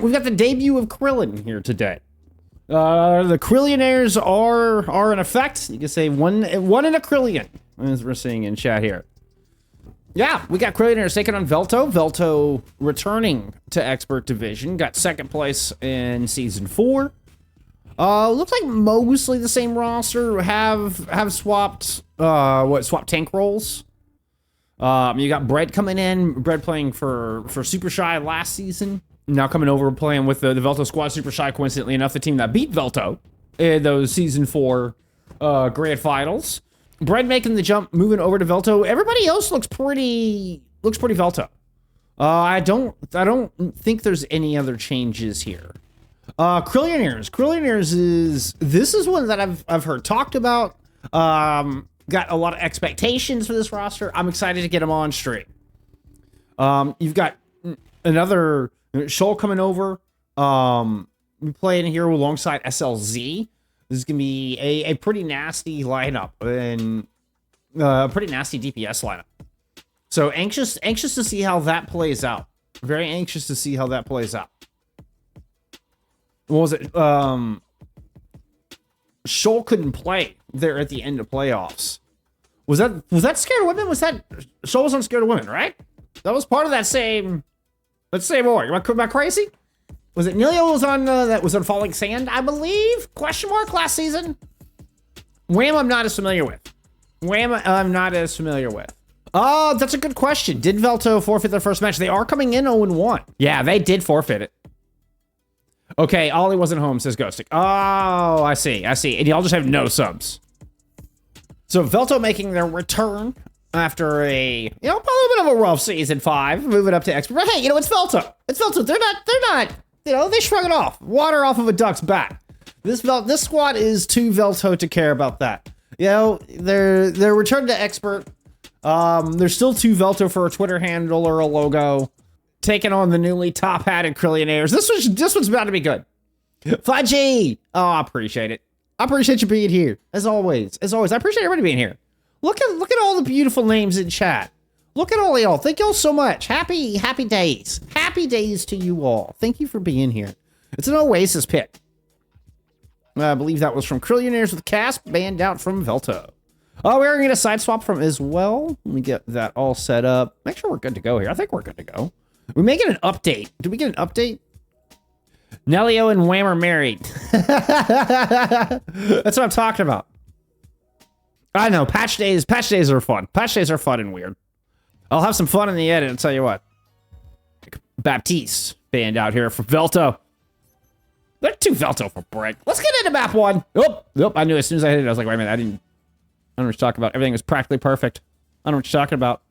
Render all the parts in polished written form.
we've got the debut of Krillin here today. The Krillionaires are in effect. You can say one in a Krillion, as we're seeing in chat here. Yeah, we got Krillionaires taking on Veltto. Veltto returning to Expert Division. Got second place in Season 4. Looks like mostly the same roster. Have swapped, swapped tank roles. You got Bread coming in. Bread playing for Super Shy last season. Now coming over playing with the Veltto squad. Super Shy, coincidentally enough, the team that beat Veltto in those Season 4 grand finals. Bread making the jump, moving over to Veltto. Everybody else looks pretty Veltto. I don't think there's any other changes here. Krillionaires. Krillionaires is one that I've heard talked about. Got a lot of expectations for this roster. I'm excited to get them on stream. You've got another Shoal coming over. We playing here alongside SLZ. This is going to be a pretty nasty lineup and a pretty nasty DPS lineup. So anxious to see how that plays out. Very anxious to see how that plays out. What was it? Shoal couldn't play there at the end of playoffs. Was that Scared of Women? Was that Shoal was on Scared of Women, right? That was part of that same. Let's say more. Am I crazy? Was it Nilio was on that was on Falling Sand, I believe? Question mark last season. Wham, I'm not as familiar with. Oh, that's a good question. Did Veltto forfeit their first match? They are coming in 0-1. Yeah, they did forfeit it. Okay, Ollie wasn't home, says Ghostic. Oh, I see. And y'all just have no subs. So Veltto making their return after a little bit of a rough season 5, moving up to expert. But hey, it's Veltto. They're not. They shrug it off. Water off of a duck's back. This squad is too Veltto to care about that. Their return to expert. They're still too Veltto for a Twitter handle or a logo. Taking on the newly top-hatted Krillionaires. This one's about to be good. Fudgy! Oh, I appreciate it. I appreciate you being here. As always. I appreciate everybody being here. Look at all the beautiful names in chat. Look at all of y'all. Thank y'all so much. Happy days. Happy days to you all. Thank you for being here. It's an Oasis pick. I believe that was from Krillionaires with Casp, banned out from Veltto. Oh, we're going to get a side swap from as well. Let me get that all set up. Make sure we're good to go here. I think we're good to go. We may get an update. Did we get an update? Nellio and Wham are married. That's what I'm talking about. I know, patch days are fun. Patch days are fun and weird. I'll have some fun in the edit, I'll tell you what. Baptiste, banned out here for Veltto. They're too Veltto for break. Let's get into map 1. Oh, I knew as soon as I hit it, I was like, wait a minute, I don't know what you're talking about. Everything was practically perfect. I don't know what you're talking about.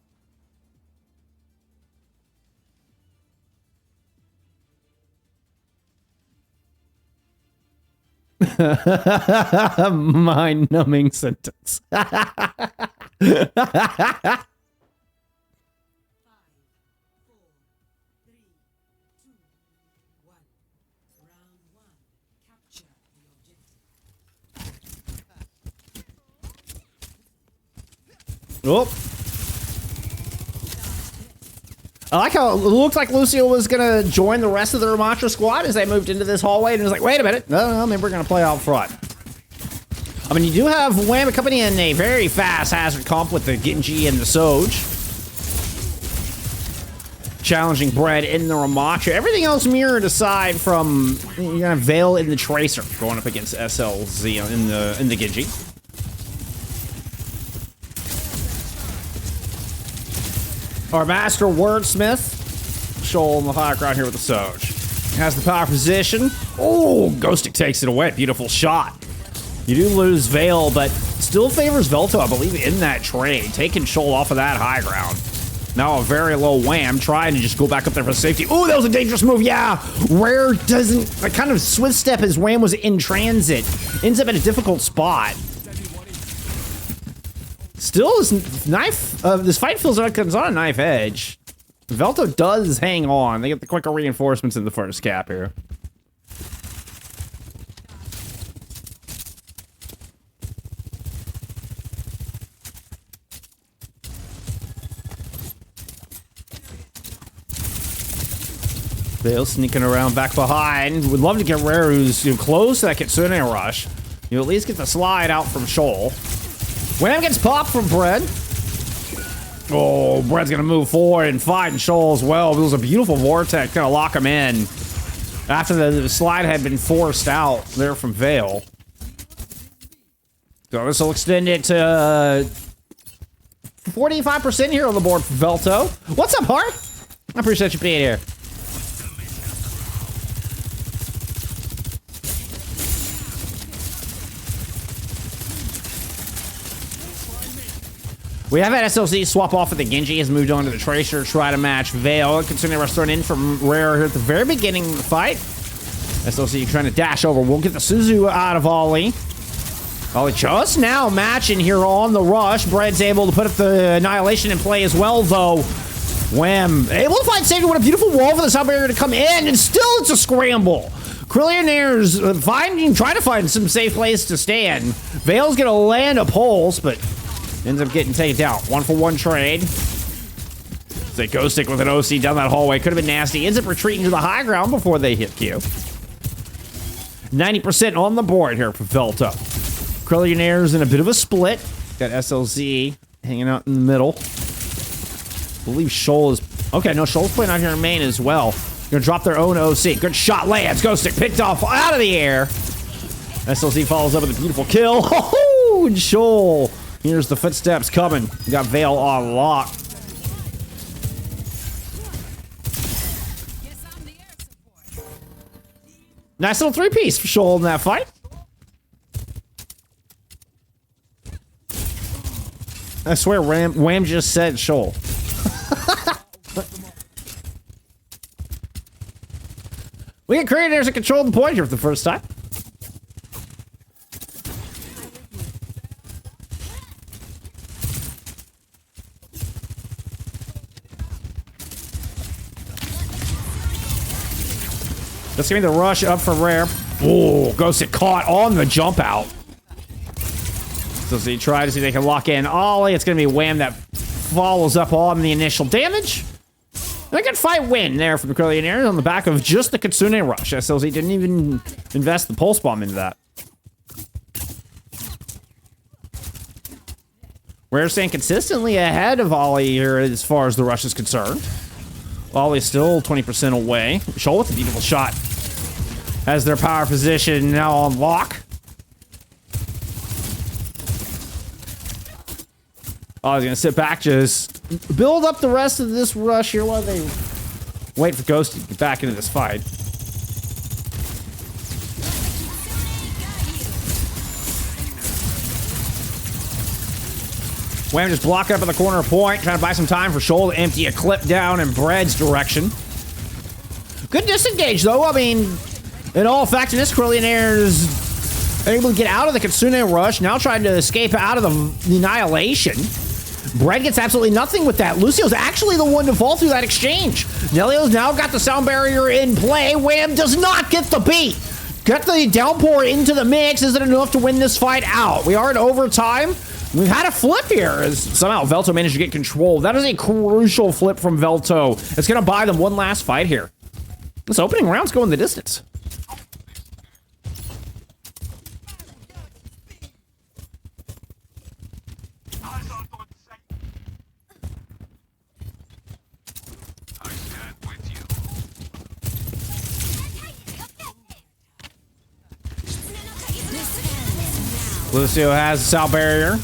Mind-numbing sentence. 5, 4, 3, 2, 1. Round 1. Capture the objective. Oh. I like how it looked like Lucio was gonna join the rest of the Ramatra squad as they moved into this hallway, and it was like, wait a minute, no, maybe we're gonna play out front. I mean, you do have Wham accompanying in a very fast hazard comp with the Genji and the Soj. Challenging Bread in the Ramatra. Everything else mirrored aside from, you're gonna Veil in the Tracer going up against SLZ in the Genji. Our master wordsmith, Shoal in the high ground here with the Soj. Has the power position. Oh, Ghostic takes it away. Beautiful shot. You do lose Veil, but still favors Veltto, I believe, in that trade. Taking Shoal off of that high ground. Now a very low Wham, trying to just go back up there for safety. Oh, that was a dangerous move, yeah. Rare doesn't, like, kind of swift step as Wham was in transit. Ends up in a difficult spot. Still, this fight feels like it's on a knife edge. Veltto does hang on. They get the quicker reinforcements in the first cap here. Veil sneaking around back behind. Would love to get Rare, who's close to that Kitsune rush. You at least get the slide out from Shoal. Wham gets popped from Bread. Oh, Bread's gonna move forward and find Shoal as well. It was a beautiful vortex, gonna lock him in. After the slide had been forced out there from Veil. So this will extend it to 45% here on the board for Veltto. What's up, Hart? I appreciate you being here. We have had SLC swap off with the Genji, has moved on to the Tracer, try to match Veil. Considering we're starting in from Rare here at the very beginning of the fight. SLC trying to dash over. We'll get the Suzu out of Ollie. Ollie just now matching here on the rush. Bread's able to put up the Annihilation in play as well, though. Wham. Able to find safety. What a beautiful wall for the sub barrier to come in, and still it's a scramble. Krillionaires trying to find some safe place to stand. Veil's gonna land a pulse, but ends up getting taken down. 1-for-1 trade. They go stick with an OC down that hallway. Could have been nasty. Ends up retreating to the high ground before they hit Q. 90% on the board here for Veltto. Krillionaires in a bit of a split. Got SLZ hanging out in the middle. I believe Shoal is... Okay, no, Shoal's playing out here in main as well. Gonna drop their own OC. Good shot, lands. Ghost Stick picked off out of the air. SLZ follows up with a beautiful kill. Oh, and Shoal. Here's the footsteps coming. We got Veil on lock. Nice little three-piece for Shoal in that fight. I swear, Wham just said Shoal. We get Krillionaires that control the point here for the first time. Let's give me the rush up for Rare. Oh, Ghost it caught on the jump out. So he try to see if they can lock in Ollie. It's going to be Wham that follows up on the initial damage. And a good fight win there from the Krillionaires on the back of just the Kitsune rush. SLZ didn't even invest the pulse bomb into that. Rare staying consistently ahead of Ollie here as far as the rush is concerned. Ollie's still 20% away. Shoal with a beautiful shot. Has their power position now on lock. Ollie's gonna sit back, just build up the rest of this rush here while they wait for Ghost to get back into this fight. Wham just block up in the corner point, trying to buy some time for Shoal to empty a clip down in Bread's direction. Good disengage, though. I mean, in all effectiveness, Krillionaires able to get out of the Kitsune rush, now trying to escape out of the Annihilation. Bread gets absolutely nothing with that. Lucio's actually the one to fall through that exchange. Nelio's now got the sound barrier in play. Wham does not get the beat. Get the downpour into the mix. Is it enough to win this fight out? We are in overtime. We've had a flip here as somehow Veltto managed to get control. That is a crucial flip from Veltto. It's going to buy them one last fight here. This opening round's going the distance. Lucio has the sound barrier.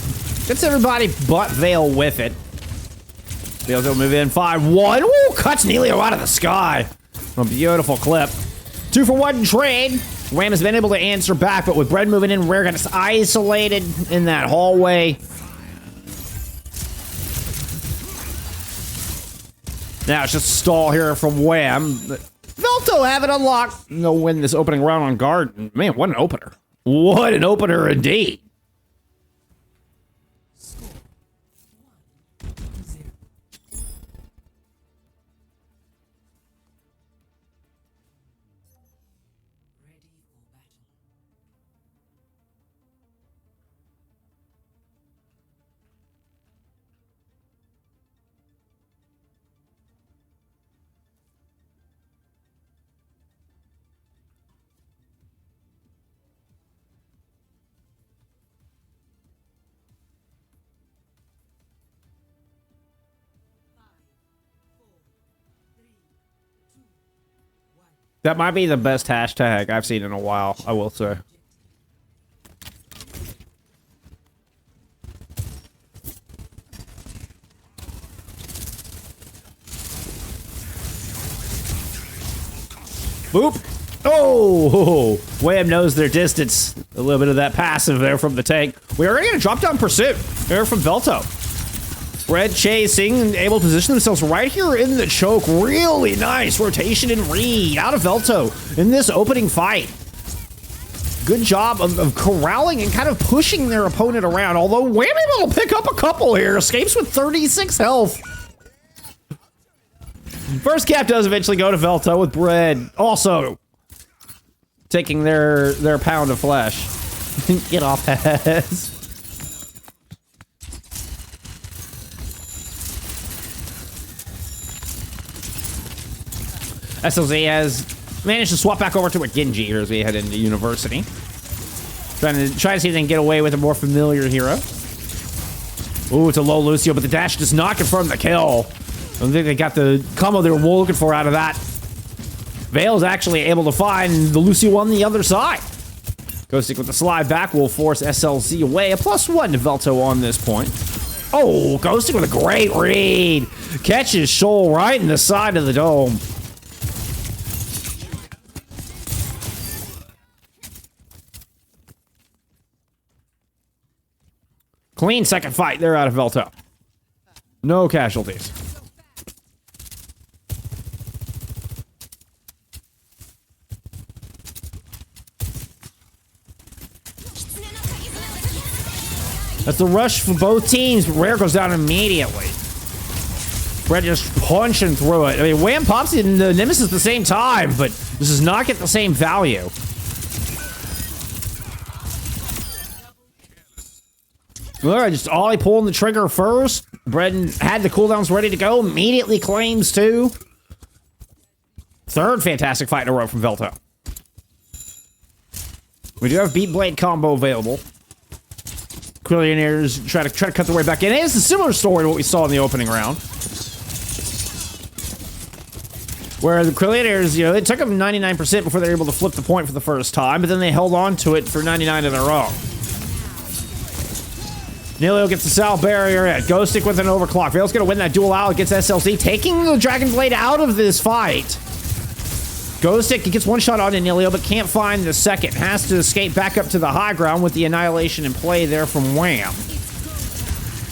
Gets everybody but Veil with it. Veil's able to move in 5-1. Woo! Cuts Nelio out of the sky. A beautiful clip. 2-for-1 trade. Wham has been able to answer back, but with Bread moving in, Rare got us isolated in that hallway. Now it's just a stall here from Wham. Veltto have it unlocked. They'll win this opening round on guard. Man, what an opener. What an opener indeed. That might be the best hashtag I've seen in a while, I will say. Boop. Oh, Wham knows their distance. A little bit of that passive there from the tank. We are going to drop down pursuit there from Veltto. Red chasing, able to position themselves right here in the choke. Really nice rotation and read out of Veltto in this opening fight. Good job of corralling and kind of pushing their opponent around. Although Wham able to pick up a couple here. Escapes with 36 health. First cap does eventually go to Veltto with Bread. Also taking their pound of flesh. Get off heads. SLZ has managed to swap back over to a Genji here as we head into University. Trying to see if they can get away with a more familiar hero. Ooh, it's a low Lucio, but the dash does not confirm the kill. I don't think they got the combo they were looking for out of that. Vale's actually able to find the Lucio on the other side. Ghostic with the slide back will force SLZ away. A +1 to Veltto on this point. Oh, Ghostic with a great read. Catches Shoal right in the side of the dome. Clean second fight there out of Veltto. No casualties. That's the rush for both teams, but Rare goes down immediately. Red just punching through it. I mean, Wham pops in the Nemesis at the same time, but this does not get the same value. Alright, just Ollie pulling the trigger first. Bread had the cooldowns ready to go. Immediately claims two. Third fantastic fight in a row from Veltto. We do have Beat Blade combo available. Krillionaires try to cut their way back in. It's a similar story to what we saw in the opening round. Where the Krillionaires, you know, it took them 99% before they were able to flip the point for the first time, but then they held on to it for 99 of their own. Nilio gets the Sal barrier at Ghostic with an overclock. Vale's gonna win that duel out against SLC, taking the Dragon Blade out of this fight. Ghostic gets one shot on Nilio, but can't find the second. Has to escape back up to the high ground with the Annihilation in play there from Wham.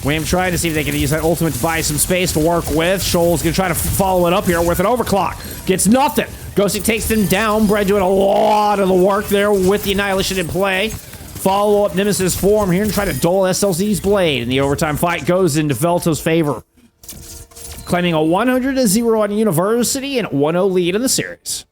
Wham trying to see if they can use that ultimate to buy some space to work with. Shoal's gonna try to follow it up here with an overclock. Gets nothing. Ghostic takes them down. Bread doing a lot of the work there with the Annihilation in play. Follow up Nemesis form here and try to dull SLC's blade. And the overtime fight goes into Velto's favor. Claiming a 100-0 on University and a 1-0 lead in the series.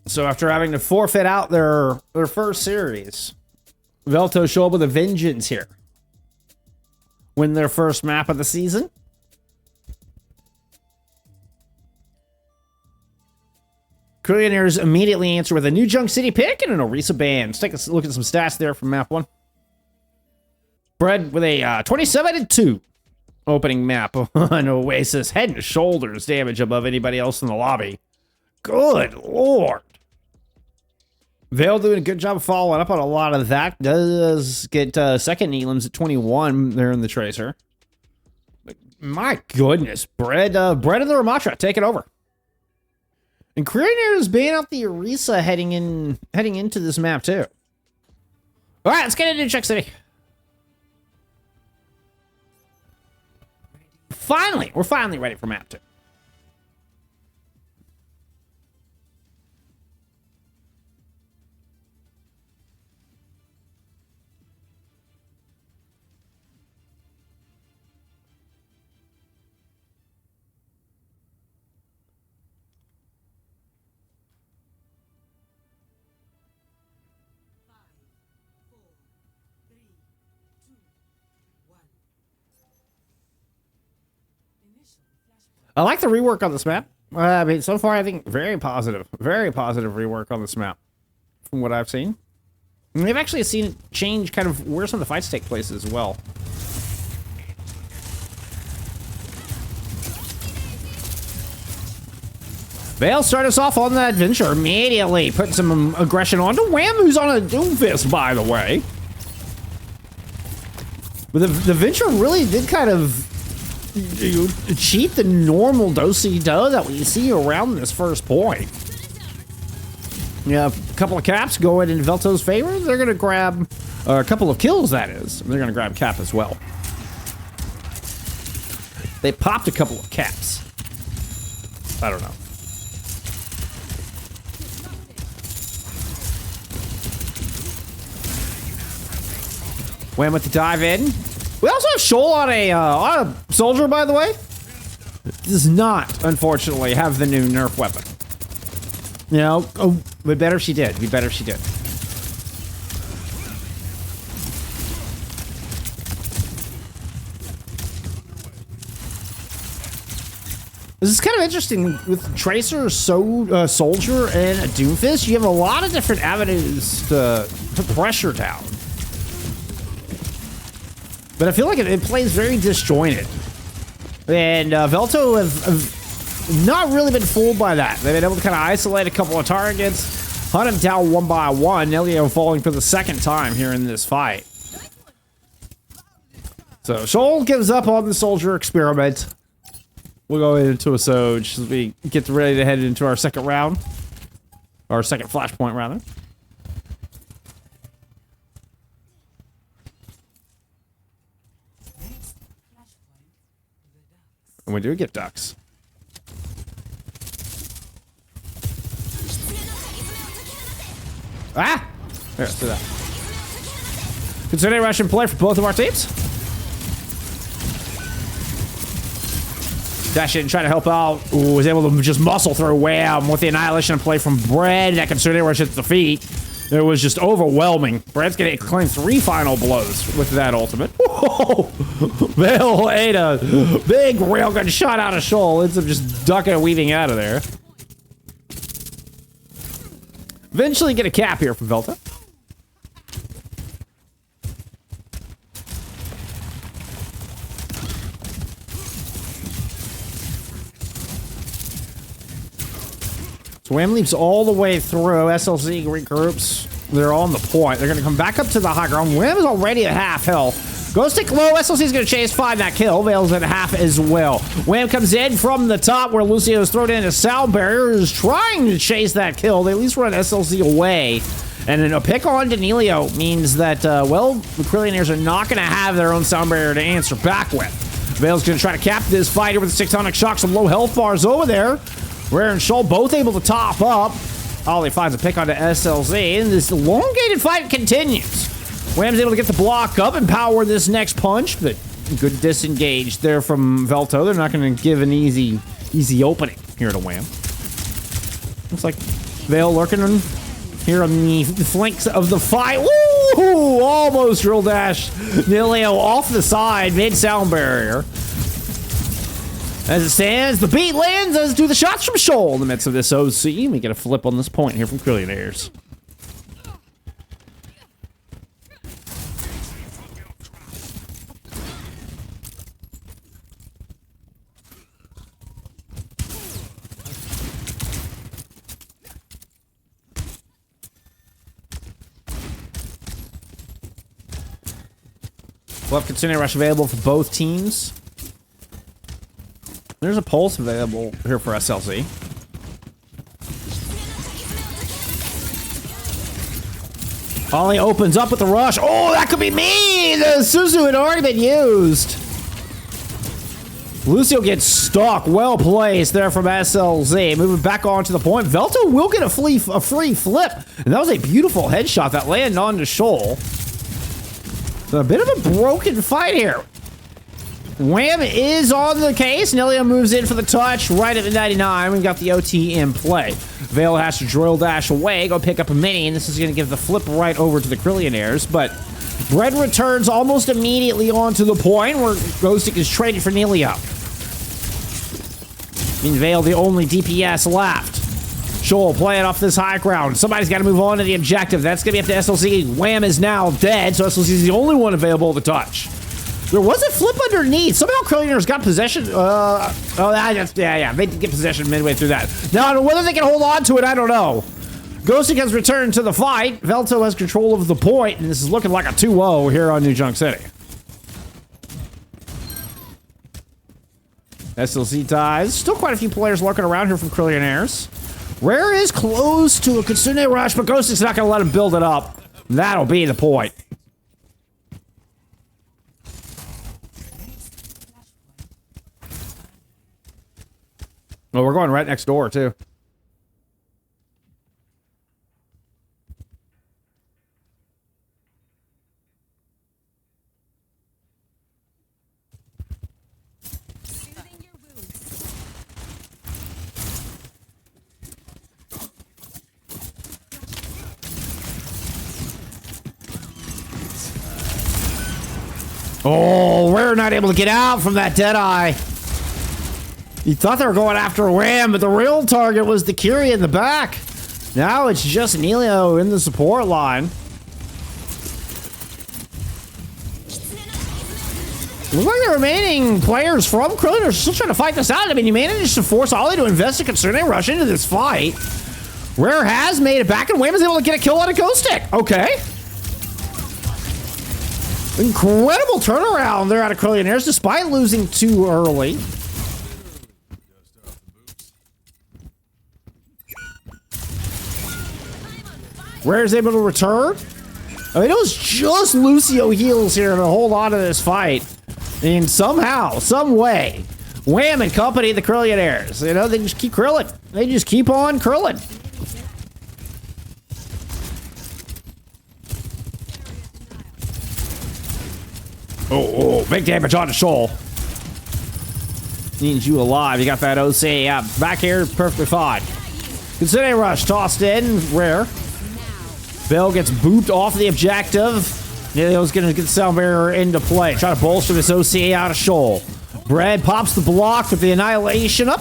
So after having to forfeit out their first series, Veltto show up with a vengeance here. Win their first map of the season. Krillionaires immediately answer with a new Junk City pick and an Orisa band. Let's take a look at some stats there from map 1. Bread with a 27-2 opening map on Oasis. Head and shoulders damage above anybody else in the lobby. Good lord. Vale doing a good job of following up on a lot of that. Does get second Elims at 21 there in the Tracer. But my goodness, Bread and the Ramatra take it over. And Krillionaires being out the Orisa heading into this map too. All right, let's get into Check City. Finally, we're finally ready for map 2. I like the rework on this map. I mean, so far, I think very positive rework on this map from what I've seen. And we've actually seen it change kind of where some of the fights take place as well. Vale start us off on that venture immediately, putting some aggression onto Wham, who's on a Doomfist, by the way. But the venture really did kind of cheat the normal do-si-do that we see around this first point. Yeah, a couple of caps going in Veltto's favor. They're going to grab a couple of kills, that is. They're going to grab cap as well. They popped a couple of caps. I don't know. Wham with the dive in. We also have Shoal on a soldier, by the way. Does not, unfortunately, have the new nerf weapon. You know, oh, it'd be better if she did. It'd be better if she did. This is kind of interesting with Tracer, Soldier, and a Doomfist. You have a lot of different avenues to pressure down. But I feel like it plays very disjointed. And Veltto have not really been fooled by that. They've been able to kind of isolate a couple of targets, hunt him down one by one. Nelio falling for the second time here in this fight. So Shoal gives up on the soldier experiment. We'll go into a Soj as we get ready to head into our second round. Our second flashpoint, rather. And we do get ducks. Ah! There, let's do that. Considering Russian play for both of our teams. Dash in, trying to help out. Ooh, was able to just muscle through Wham with the annihilation and play from Bread. That Concerning Rush hits the feet. It was just overwhelming. Bread's gonna claim 3 final blows with that ultimate. Whoa! Vale ate a big railgun shot out of Shoal. Ends up just ducking and weaving out of there. Eventually get a cap here from Veltto. So Wham leaps all the way through. SLC regroups. They're on the point. They're going to come back up to the high ground. Wham is already at half health. Goes stick low. SLC is going to chase, find that kill. Vale's at half as well. Wham comes in from the top where Lucio is thrown in a sound barrier. Is trying to chase that kill. They at least run SLC away. And then a pick on Danilio means that, well, the Krillionaires are not going to have their own sound barrier to answer back with. Vale's going to try to cap this fight here with the Tectonic Shock. Some low health bars over there. Rare and Shoal both able to top up. Ollie finds a pick onto SLZ, and this elongated fight continues. Wham's able to get the block up and power this next punch, but good disengage there from Veltto. They're not going to give an easy opening here to Wham. Looks like Vale lurking here on the flanks of the fight. Woo! Almost drill dash Nilio off the side, mid-sound barrier. As it stands, the beat lands as do the shots from Shoal in the midst of this OC. We get a flip on this point here from Krillionaires. We'll have Continuing Rush available for both teams. There's a pulse available here for SLC. Ollie opens up with the rush. Oh, that could be me! The Suzu had already been used. Lucio gets stuck. Well placed there from SLZ. Moving back onto the point. Veltto will get a free flip. And that was a beautiful headshot that landed onto Shoal. So a bit of a broken fight here. Wham is on the case. Nelio moves in for the touch right at the 99. We got the OT in play. Vale has to drill dash away, go pick up a mini, and this is going to give the flip right over to the Krillionaires. But Bread returns almost immediately onto the point where Ghostic is traded for Nelio. mean, Veil the only DPS left. Shoal playing off this high ground. Somebody's got to move on to the objective. That's going to be up to SLC. Wham is now dead, so SLC is the only one available to touch. There was a flip underneath. Somehow Krillionaires got possession. Yeah. They did get possession midway through that. Now, whether they can hold on to it, I don't know. Ghostic has returned to the fight. Veltto has control of the point, and this is looking like a 2-0 here on New Junk City. SLC ties. Still quite a few players lurking around here from Krillionaires. Rare is close to a Kitsune rush, but Ghostic's not going to let him build it up. That'll be the point. Well, we're going right next door, too. Oh, we're not able to get out from that Deadeye. You thought they were going after Wham, but the real target was the Curie in the back. Now it's just Nelio in the support line. Looks like the remaining players from Krillionaires are still trying to fight this out. I mean, you managed to force Ollie to invest a Kitsune rush into this fight. Rare has made it back, and Wham is able to get a kill on a Ghost Stick. Okay. Incredible turnaround there out of Krillionaires, despite losing too early. Rare's able to return. I mean, it was just Lucio heals here to hold on to this fight. And somehow, some way, Wham and company, the Krillionaires, you know, they just keep krilling. They just keep on krilling. Oh, big damage on the Shoal. Needs you alive. You got that OC. Yeah, back here, perfectly fine. Kitsune rush tossed in. Rare. Bill gets booped off the objective. Nelio's gonna get Sound Barrier into play. Try to bolster this OCA out of Shoal. Bread pops the block with the Annihilation up.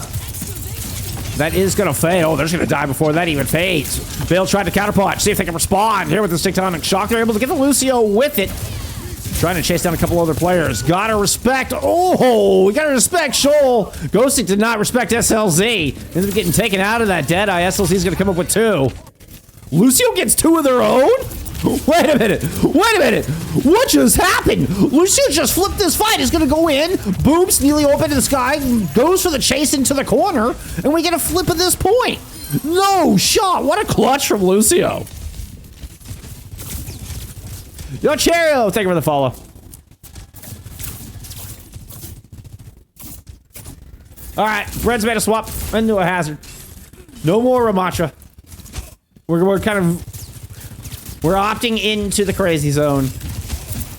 That is gonna fail. They're just gonna die before that even fades. Bill tried to counterpunch. See if they can respond here with the Tectonic Shock. They're able to get the Lucio with it. Trying to chase down a couple other players. Gotta respect. Oh, we gotta respect Shoal. Ghostic did not respect SLZ. Ends up getting taken out of that Deadeye. SLZ's gonna come up with 2. Lucio gets 2 of their own? Wait a minute. Wait a minute. What just happened? Lucio just flipped this fight. He's gonna go in, boops, Nelio up into the sky, goes for the chase into the corner, and we get a flip at this point. No shot. What a clutch from Lucio. Yo, Cherio, thank you for the follow. All right, Bread's made a swap into a hazard. No more Ramatra. We're opting into the crazy zone.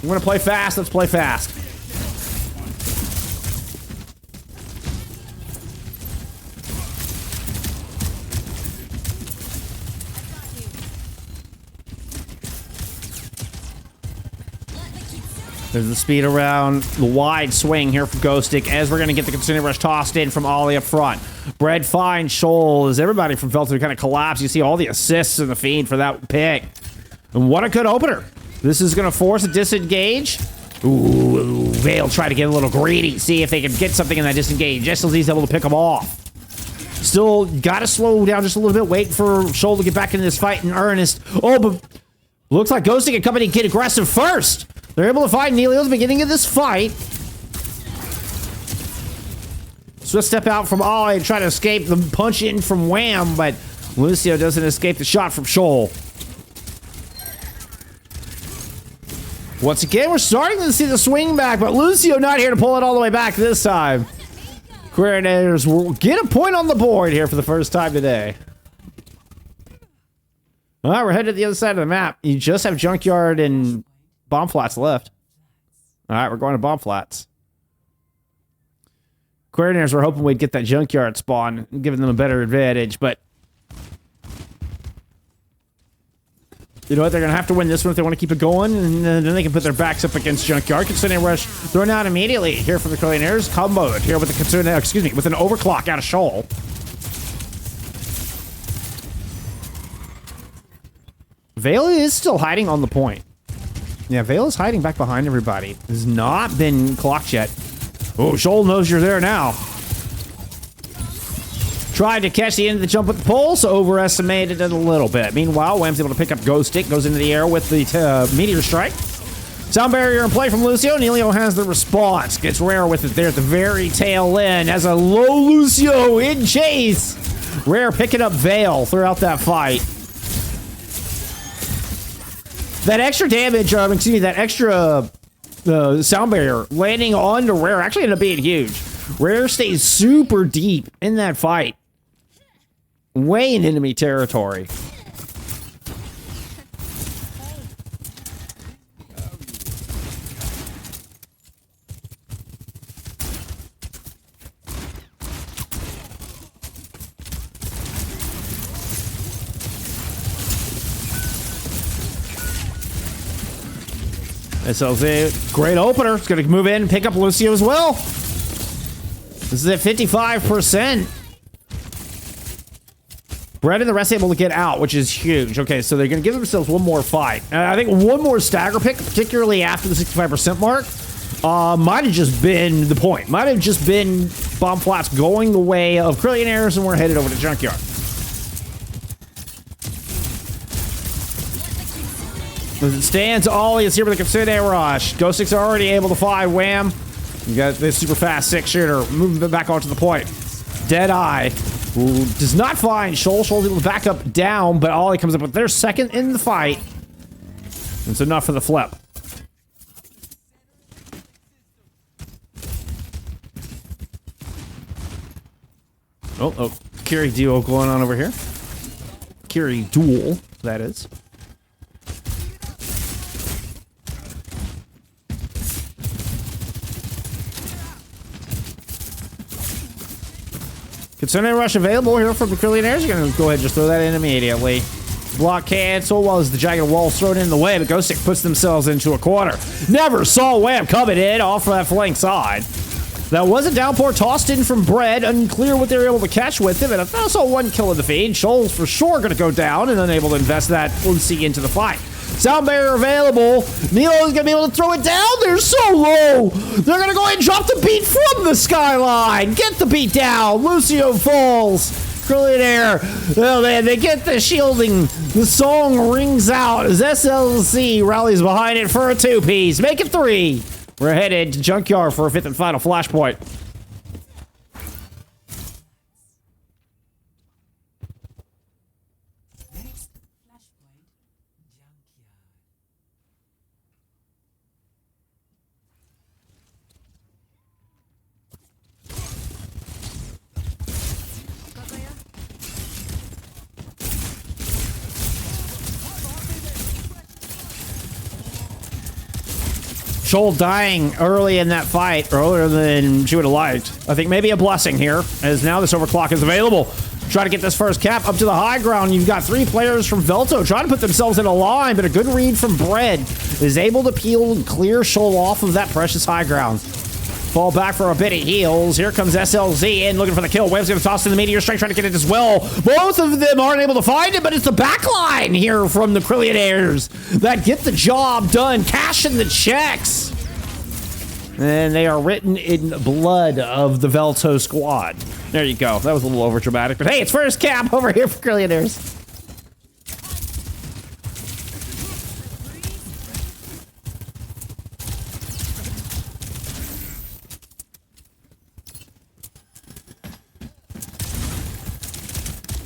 We're gonna play fast. Let's play fast. There's the speed around, the wide swing here from Ghostic as we're going to get the Kitsune Rush tossed in from Ollie up front. Bread finds Shoal as everybody from Veltto kind of collapse. You see all the assists in the feed for that pick. And what a good opener. This is going to force a disengage. Ooh, Veil try to get a little greedy. See if they can get something in that disengage. SLZ's able to pick them off. Still got to slow down just a little bit. Wait for Shoal to get back into this fight in earnest. Oh, but looks like Ghostic and company get aggressive first. They're able to find Nelio at the beginning of this fight. Swift step out from Ollie and try to escape the punch in from Wham, but Lucio doesn't escape the shot from Shoal. Once again, we're starting to see the swing back, but Lucio not here to pull it all the way back this time. Krillionaires will get a point on the board here for the first time today. All right, we're headed to the other side of the map. You just have Junkyard and Bomb Flats left. All right, we're going to Bomb Flats. Krillionaires were hoping we'd get that Junkyard spawn, giving them a better advantage, but You know what? They're going to have to win this one if they want to keep it going, and then they can put their backs up against Junkyard. Kitsune Rush thrown out immediately here from the Krillionaires. Comboed here with the Kitsune, excuse me, with an overclock out of Shoal. Veil is still hiding on the point. Yeah, Veil is hiding back behind everybody. Has not been clocked yet. Oh, Shoal knows you're there now. Tried to catch the end of the jump with the pulse, overestimated it a little bit. Meanwhile, Wham's able to pick up Ghost Stick, goes into the air with the Meteor Strike. Sound barrier in play from Lucio. Neilio has the response. Gets Rare with it there at the very tail end. As a low Lucio in chase. Rare picking up Veil throughout that fight. That extra damage, excuse me, that extra sound barrier landing onto Rare actually ended up being huge. Rare stays super deep in that fight. Way in enemy territory. SLZ, great opener. It's going to move in and pick up Lucio as well. This is at 55%. Brett and the rest able to get out, which is huge. Okay, so they're going to give themselves one more fight. And I think one more stagger pick, particularly after the 65% mark, might have just been the point. Might have just been Bomb Flats going the way of Krillionaires, and we're headed over to Junkyard. As it stands, Ollie is here with the Kitsune Rush. Ghost Sticks are already able to find Wham. You got this super fast 6-shooter. Moving it back onto the point. Deadeye, who does not find Shoal. Shoal's able to back up down, but Ollie comes up with their second in the fight. It's enough for the flip. Oh, Kiri duo going on over here. Kiri duel, that is. Kitsune Rush available here from the Krillionaires. You're going to go ahead and just throw that in immediately. Block cancel while the jagged wall's thrown in the way, but Ghost Stick puts themselves into a corner. Never saw Wham coming in off that flank side. That was a downpour tossed in from Bread. Unclear what they were able to catch with him, and I saw one kill in the feed. Shoal's for sure going to go down and unable to invest that Lucy into the fight. Sound barrier available. Nilo's gonna be able to throw it down. They're so low. They're gonna go ahead and drop the beat from the skyline. Get the beat down. Lucio falls. Krillionaire. Oh man, they get the shielding. The song rings out as SLC rallies behind it for a 2-piece. Make it 3. We're headed to Junkyard for a 5th and final flashpoint. Shoal dying early in that fight, earlier than she would have liked. I think maybe a blessing here, as now this overclock is available. Try to get this first cap up to the high ground. You've got 3 players from Veltto trying to put themselves in a line, but a good read from Bread is able to peel and clear Shoal off of that precious high ground. Fall back for a bit of heals. Here comes SLZ in, looking for the kill. Webb's going to toss in the Meteor Strike, trying to get it as well. Both of them aren't able to find it, but it's the backline here from the Krillionaires that get the job done, cashing the checks. And they are written in blood of the Veltto squad. There you go. That was a little over dramatic, but hey, it's first cap over here for Krillionaires.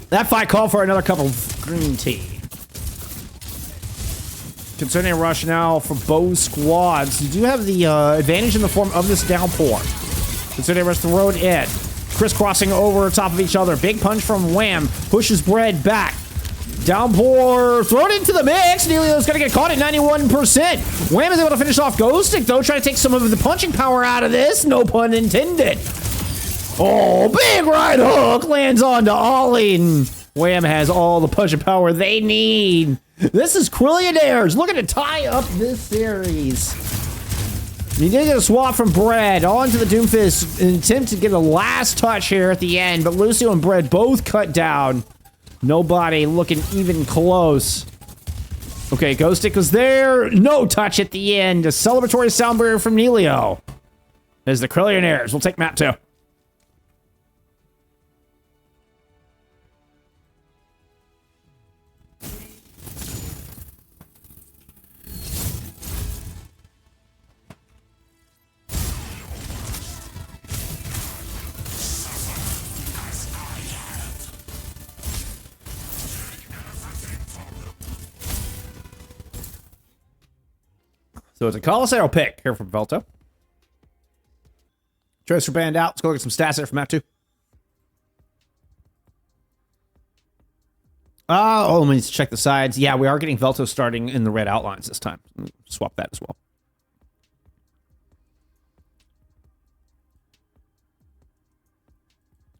That fight called for another cup of green tea. Kitsune Rush now for both squads. You do have the advantage in the form of this downpour. Kitsune Rush thrown in. Crisscrossing over top of each other. Big punch from Wham. Pushes Bread back. Downpour thrown into the mix. Neilio's going to get caught at 91%. Wham is able to finish off Ghost Stick, though. Trying to take some of the punching power out of this. No pun intended. Oh, big right hook lands onto Ollie. Wham has all the punch and power they need. This is Krillionaires looking to tie up this series. You did get a swap from Bread onto the Doomfist in an attempt to get a last touch here at the end, but Lucio and Bread both cut down. Nobody looking even close. Okay, Ghost Stick was there. No touch at the end. A celebratory sound barrier from Nelio. There's the Krillionaires. We'll take map 2. So it's a Colosseoi pick here from Veltto. Choice for band out. Let's go look at some stats here from map 2. Oh, let me just check the sides. Yeah, we are getting Veltto starting in the red outlines this time. Swap that as well.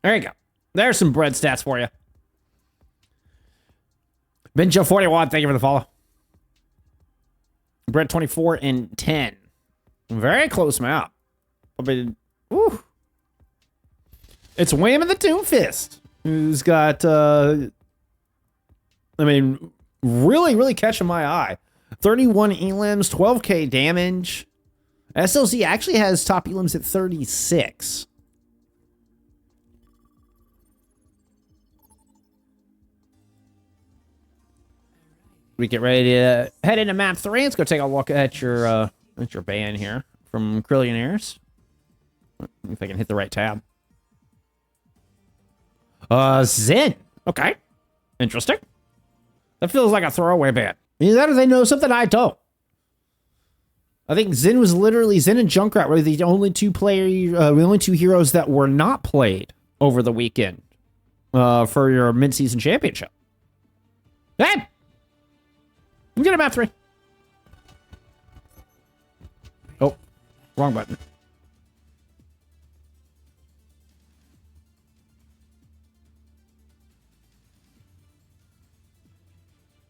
There you go. There's some Bread stats for you. Benjo41, thank you for the follow. Bread 24 and 10. Very close map. I mean, woo. It's Wham and the Doomfist, who's got, I mean, really catching my eye. 31 elims, 12k damage. SLZ actually has top elims at 36. We get ready to head into map 3. Let's go take a look at your ban here from Krillionaires. If I can hit the right tab. Zen. Okay. Interesting. That feels like a throwaway ban. Either that or they know something I don't. I think Zen was literally, Zen and Junkrat were the only two heroes that were not played over the weekend for your mid-season championship. Hey! I'm getting map 3. Oh, wrong button.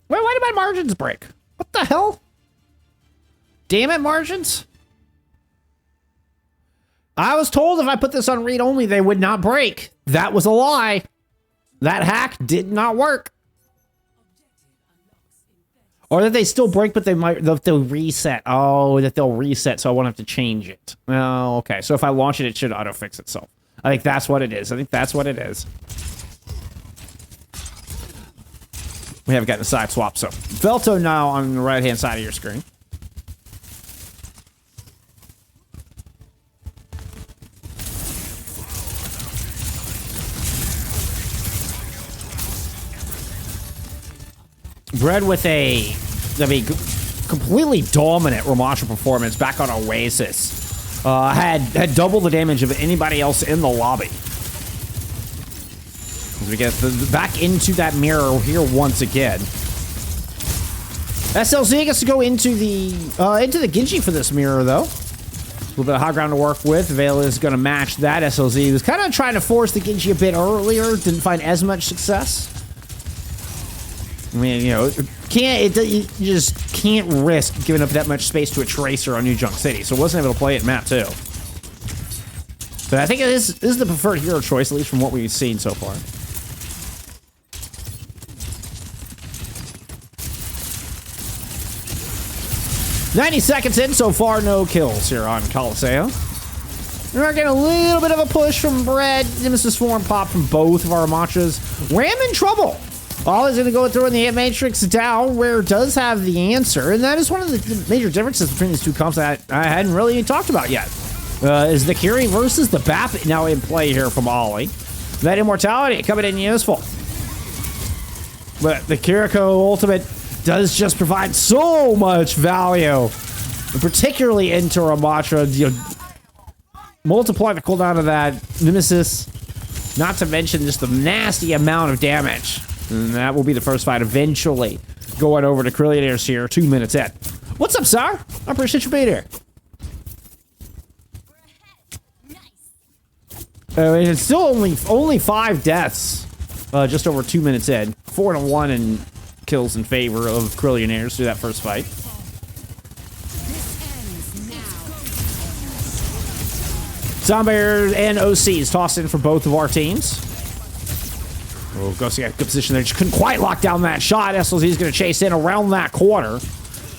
Wait, why did my margins break? What the hell? Damn it, margins. I was told if I put this on read only, they would not break. That was a lie. That hack did not work. Or that they still break, but they'll reset. Oh, that they'll reset, so I won't have to change it. Oh, okay. So if I launch it, it should auto-fix itself. I think that's what it is. I think that's what it is. We haven't gotten a side swap, so Veltto now on the right-hand side of your screen. Bread with a, I mean, completely dominant Ramasha performance back on Oasis. Had double the damage of anybody else in the lobby. As we get back into that mirror here once again. SLZ gets to go into the Genji for this mirror though. A little bit of high ground to work with. Veil is going to match that. SLZ was kind of trying to force the Genji a bit earlier. Didn't find as much success. I mean, you know, you just can't risk giving up that much space to a Tracer on New Junk City, so wasn't able to play it in map 2. But I think this is the preferred hero choice, at least from what we've seen so far. "90 seconds in so far, no kills here on Colosseoi. We're getting a little bit of a push from Bread. Nemesis Form pop from both of our Ramachas. Ram in trouble. All is going to go through in the hit matrix down, where it does have the answer, and that is one of the major differences between these two comps that I hadn't really talked about yet. Is the Kiri versus the BAP now in play here from Ollie. That immortality coming in useful. But the Kiriko ultimate does just provide so much value, particularly into Ramatra. You know, multiply the cooldown of that Nemesis, not to mention just the nasty amount of damage. And that will be the first fight eventually going over to Krillionaires here 2 minutes in. What's up, sir? I appreciate you being here. I mean, it's still only 5 deaths just over 2 minutes in. 4-1 in kills in favor of Krillionaires through that first fight. Zombies and OCs tossed in for both of our teams. Oh, Ghosty got a good position there. Just couldn't quite lock down that shot. SLZ's going to chase in around that corner.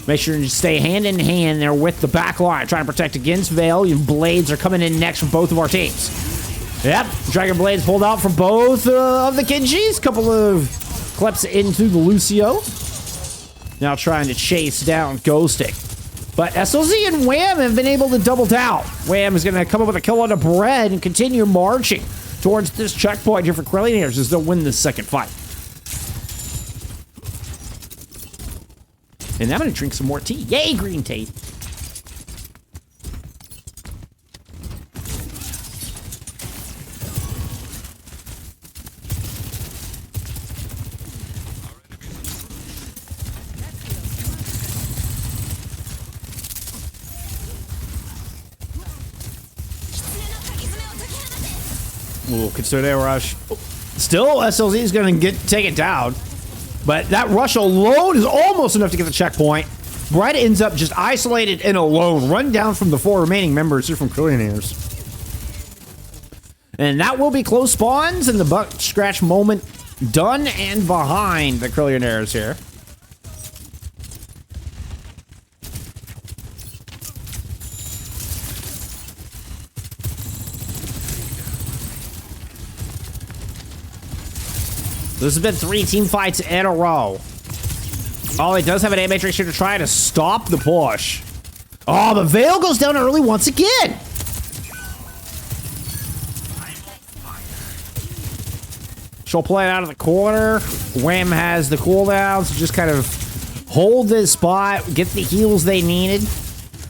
Make sure you stay hand in hand there with the back line. Trying to protect against Veil. Blades are coming in next for both of our teams. Yep, Dragon Blades pulled out from both of the Genjis. Couple of clips into the Lucio. Now trying to chase down Ghostic. But SLZ and Wham have been able to double down. Wham is going to come up with a kill on the bread and continue marching towards this checkpoint here for Krillionaires as they'll win this second fight. And I'm going to drink some more tea. Yay, green tea. Ooh, Kitsune rush. Still, SLZ is going to take it down. But that rush alone is almost enough to get the checkpoint. Brett ends up just isolated and alone. Run down from the 4 remaining members here from Krillionaires. And that will be close spawns and the butt scratch moment done and behind the Krillionaires here. This has been 3 team fights in a row. Oh, it does have an A-Matrix here to try to stop the push. Oh, the Veil goes down early once again. She'll play it out of the corner. Wham has the cooldown, so just kind of hold this spot, get the heals they needed.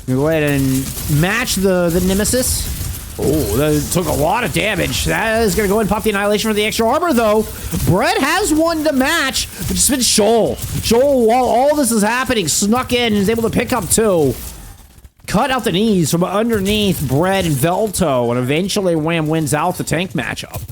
Go ahead and match the Nemesis. Oh, that took a lot of damage. That is going to go and pop the Annihilation for the extra armor, though. Brett has one to match, but it's been Shoal. Shoal, while all this is happening, snuck in and is able to pick up 2. Cut out the knees from underneath Brett and Veltto, and eventually Wham wins out the tank matchup.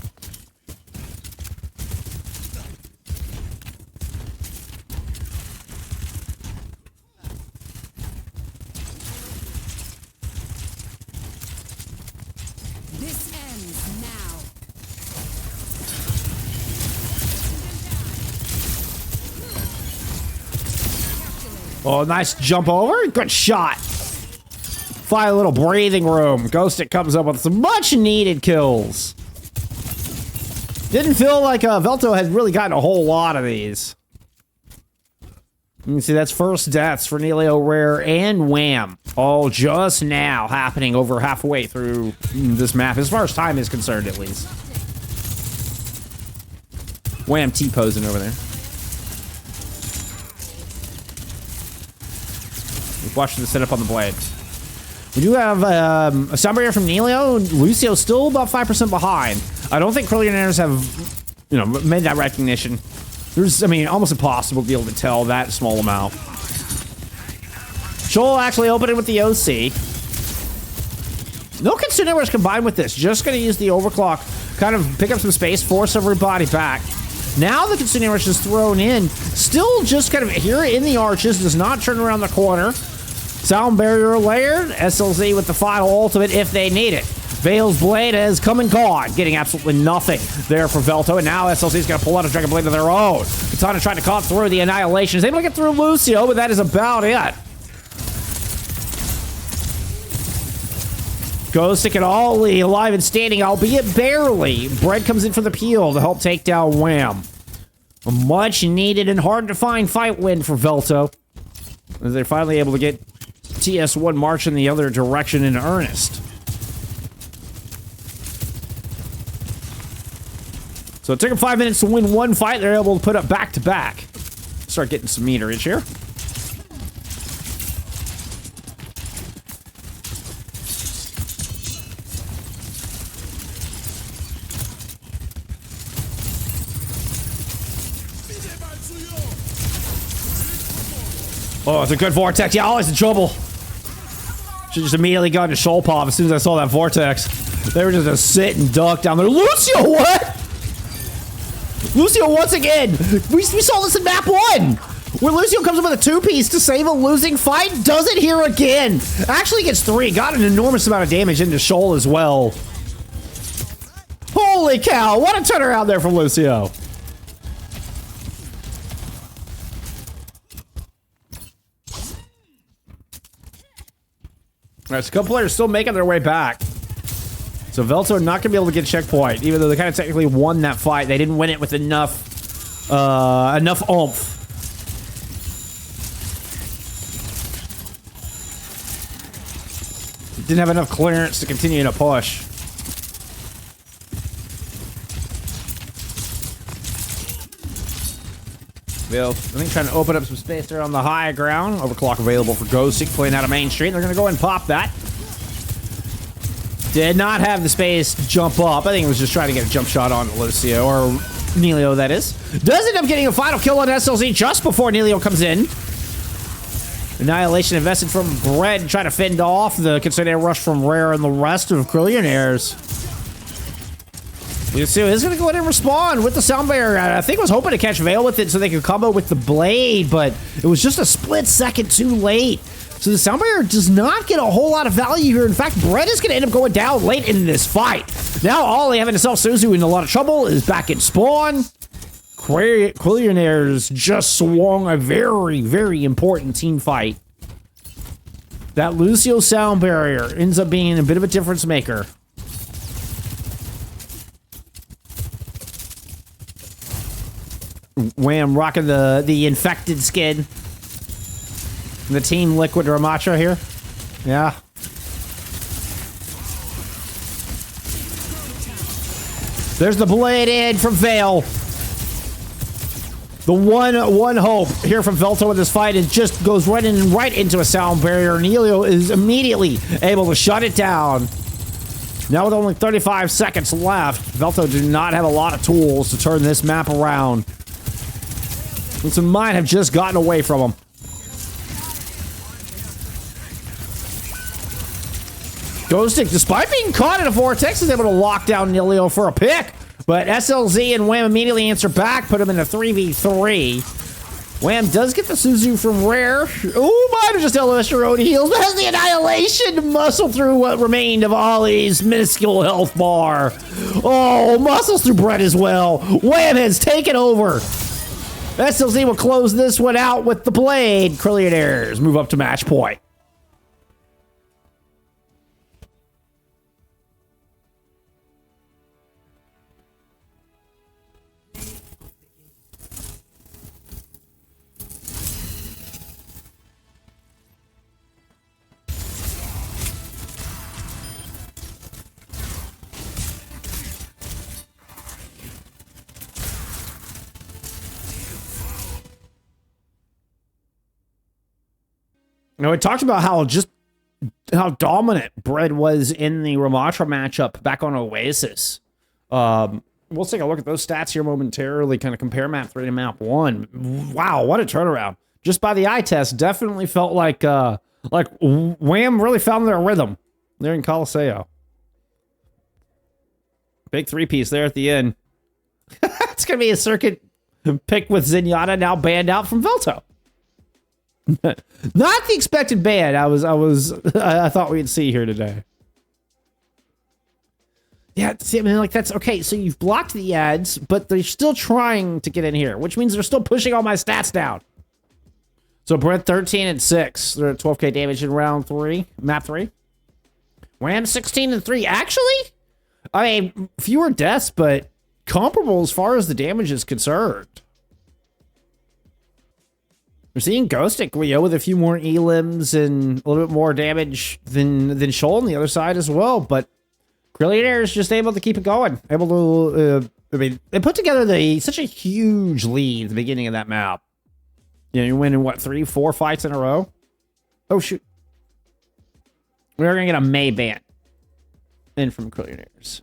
Oh, nice jump over. Good shot. Find a little breathing room. Ghostic comes up with some much needed kills. Didn't feel like Veltto had really gotten a whole lot of these. You can see that's first deaths for Nelio Rare and Wham. All just now happening over halfway through this map, as far as time is concerned, at least. Wham T-posing over there. Watching the setup on the blade. We do have a Sunbarrier from Nelio. Lucio's still about 5% behind. I don't think Krillionaires have, you know, made that recognition. There's, I mean, almost impossible to be able to tell that small amount. Shoal actually opening with the OC. No Kitsune combined with this. Just going to use the overclock, kind of pick up some space, force everybody back. Now the Kitsune Rush is thrown in. Still just kind of here in the arches. Does not turn around the corner. Sound barrier layered. SLZ with the final ultimate if they need it. Veil's blade has come and gone. Getting absolutely nothing there for Veltto. And now SLZ's going to pull out a Dragon Blade of their own. Katana trying to cut through the Annihilation. Is able to get through Lucio, but that is about it. Ghostic and Ollie alive and standing, albeit barely. Bread comes in for the peel to help take down Wham. A much needed and hard to find fight win for Veltto, as they're finally able to get TS1 marching the other direction in earnest. So it took them 5 minutes to win one fight. They're able to put up back-to-back. Start getting some meterage here. Oh, it's a good vortex. Yeah, always in trouble. Should just immediately got into Shoal Pop as soon as I saw that vortex. They were just a sit and duck down there. Lucio, what? Lucio once again. We saw this in map 1. Where Lucio comes up with a 2-piece to save a losing fight. Does it here again. Actually gets 3. Got an enormous amount of damage into Shoal as well. Holy cow. What a turnaround there from Lucio. Alright, so a couple players still making their way back. So Veltto not gonna be able to get checkpoint, even though they kind of technically won that fight. They didn't win it with enough oomph. Didn't have enough clearance to continue to push. Well, I think trying to open up some space there on the high ground. Overclock available for Ghostic playing out of Main Street. They're going to go and pop that. Did not have the space to jump up. I think it was just trying to get a jump shot on Lucio, or Nelio, that is. Does end up getting a final kill on SLZ just before Nelio comes in. Annihilation invested from Bread, trying to fend off the Consider rush from Rare and the rest of Krillionaires. Lucio is going to go ahead and respond with the sound barrier. I think was hoping to catch Veil with it so they could combo with the blade, but it was just a split second too late. So the sound barrier does not get a whole lot of value here. In fact, Brett is going to end up going down late in this fight. Now Ollie having to sell Suzu in a lot of trouble is back in spawn. Krillionaires just swung a very, very important team fight. That Lucio sound barrier ends up being a bit of a difference maker. Wham, rocking the infected skin. The Team Liquid Ramatra here. Yeah. There's the blade in from Veil. The one hope here from Veltto in this fight is just goes right into a sound barrier. Nelio is immediately able to shut it down. Now with only 35 seconds left, Veltto do not have a lot of tools to turn this map around. Some might have just gotten away from him. Ghostic, despite being caught in a vortex, is able to lock down Nelio for a pick. But SLZ and Wham immediately answer back, put him in a 3v3. Wham does get the Suzu from Rare. Oh, might have just LOS your own heals, but has the Annihilation to muscle through what remained of Ollie's minuscule health bar. Oh, muscles through Brett as well. Wham has taken over. SLZ will close this one out with the blade. Krillionaires move up to match point. Now, we talked about how dominant Bread was in the Ramatra matchup back on Oasis. We'll take a look at those stats here momentarily, kind of compare map 3 to map 1. Wow, what a turnaround. Just by the eye test, definitely felt like Wham really found their rhythm there in Colosseoi. Big 3-piece there at the end. It's going to be a circuit pick with Zenyatta now banned out from Veltto. Not the expected ban I thought we'd see here today. Yeah, see, I mean, like, that's okay. So you've blocked the ads, but they're still trying to get in here, which means they're still pushing all my stats down. So Brett 13 and 6. They're at 12k damage in round 3, map 3. Wham 16 and 3. Actually, I mean, fewer deaths, but comparable as far as the damage is concerned. We're seeing Ghostic with a few more elims and a little bit more damage than Shoal on the other side as well, but Krillionaires is just able to keep it going. Able to, I mean, they put together such a huge lead at the beginning of that map. You know, you're winning, what, 3, 4 fights in a row? Oh, shoot. We're going to get a May ban in from Krillionaires.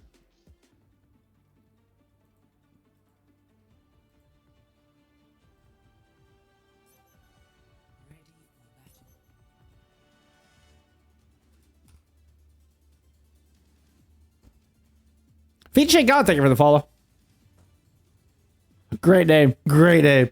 Feed Shake God, thank you for the follow. Great name. Great name.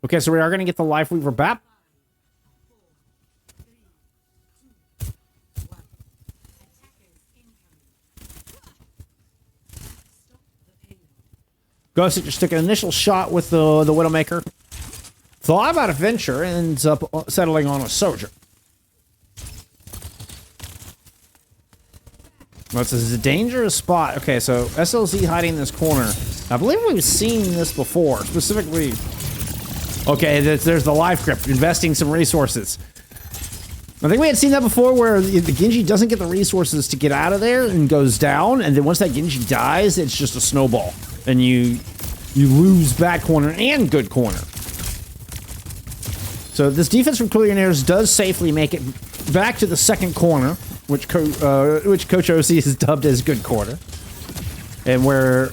Okay, so we are going to get the Life Weaver back. Ghost just took an initial shot with the Widowmaker. Thought about a venture and ends up settling on a soldier. This is a dangerous spot. Okay, so SLZ hiding in this corner. I believe we've seen this before, specifically. Okay, there's the life grip, investing some resources. I think we had seen that before where the Genji doesn't get the resources to get out of there and goes down, and then once that Genji dies, it's just a snowball. And you lose bad corner and good corner. So this defense from Krillionaires does safely make it back to the second corner, which Coach OC has dubbed as good corner. And where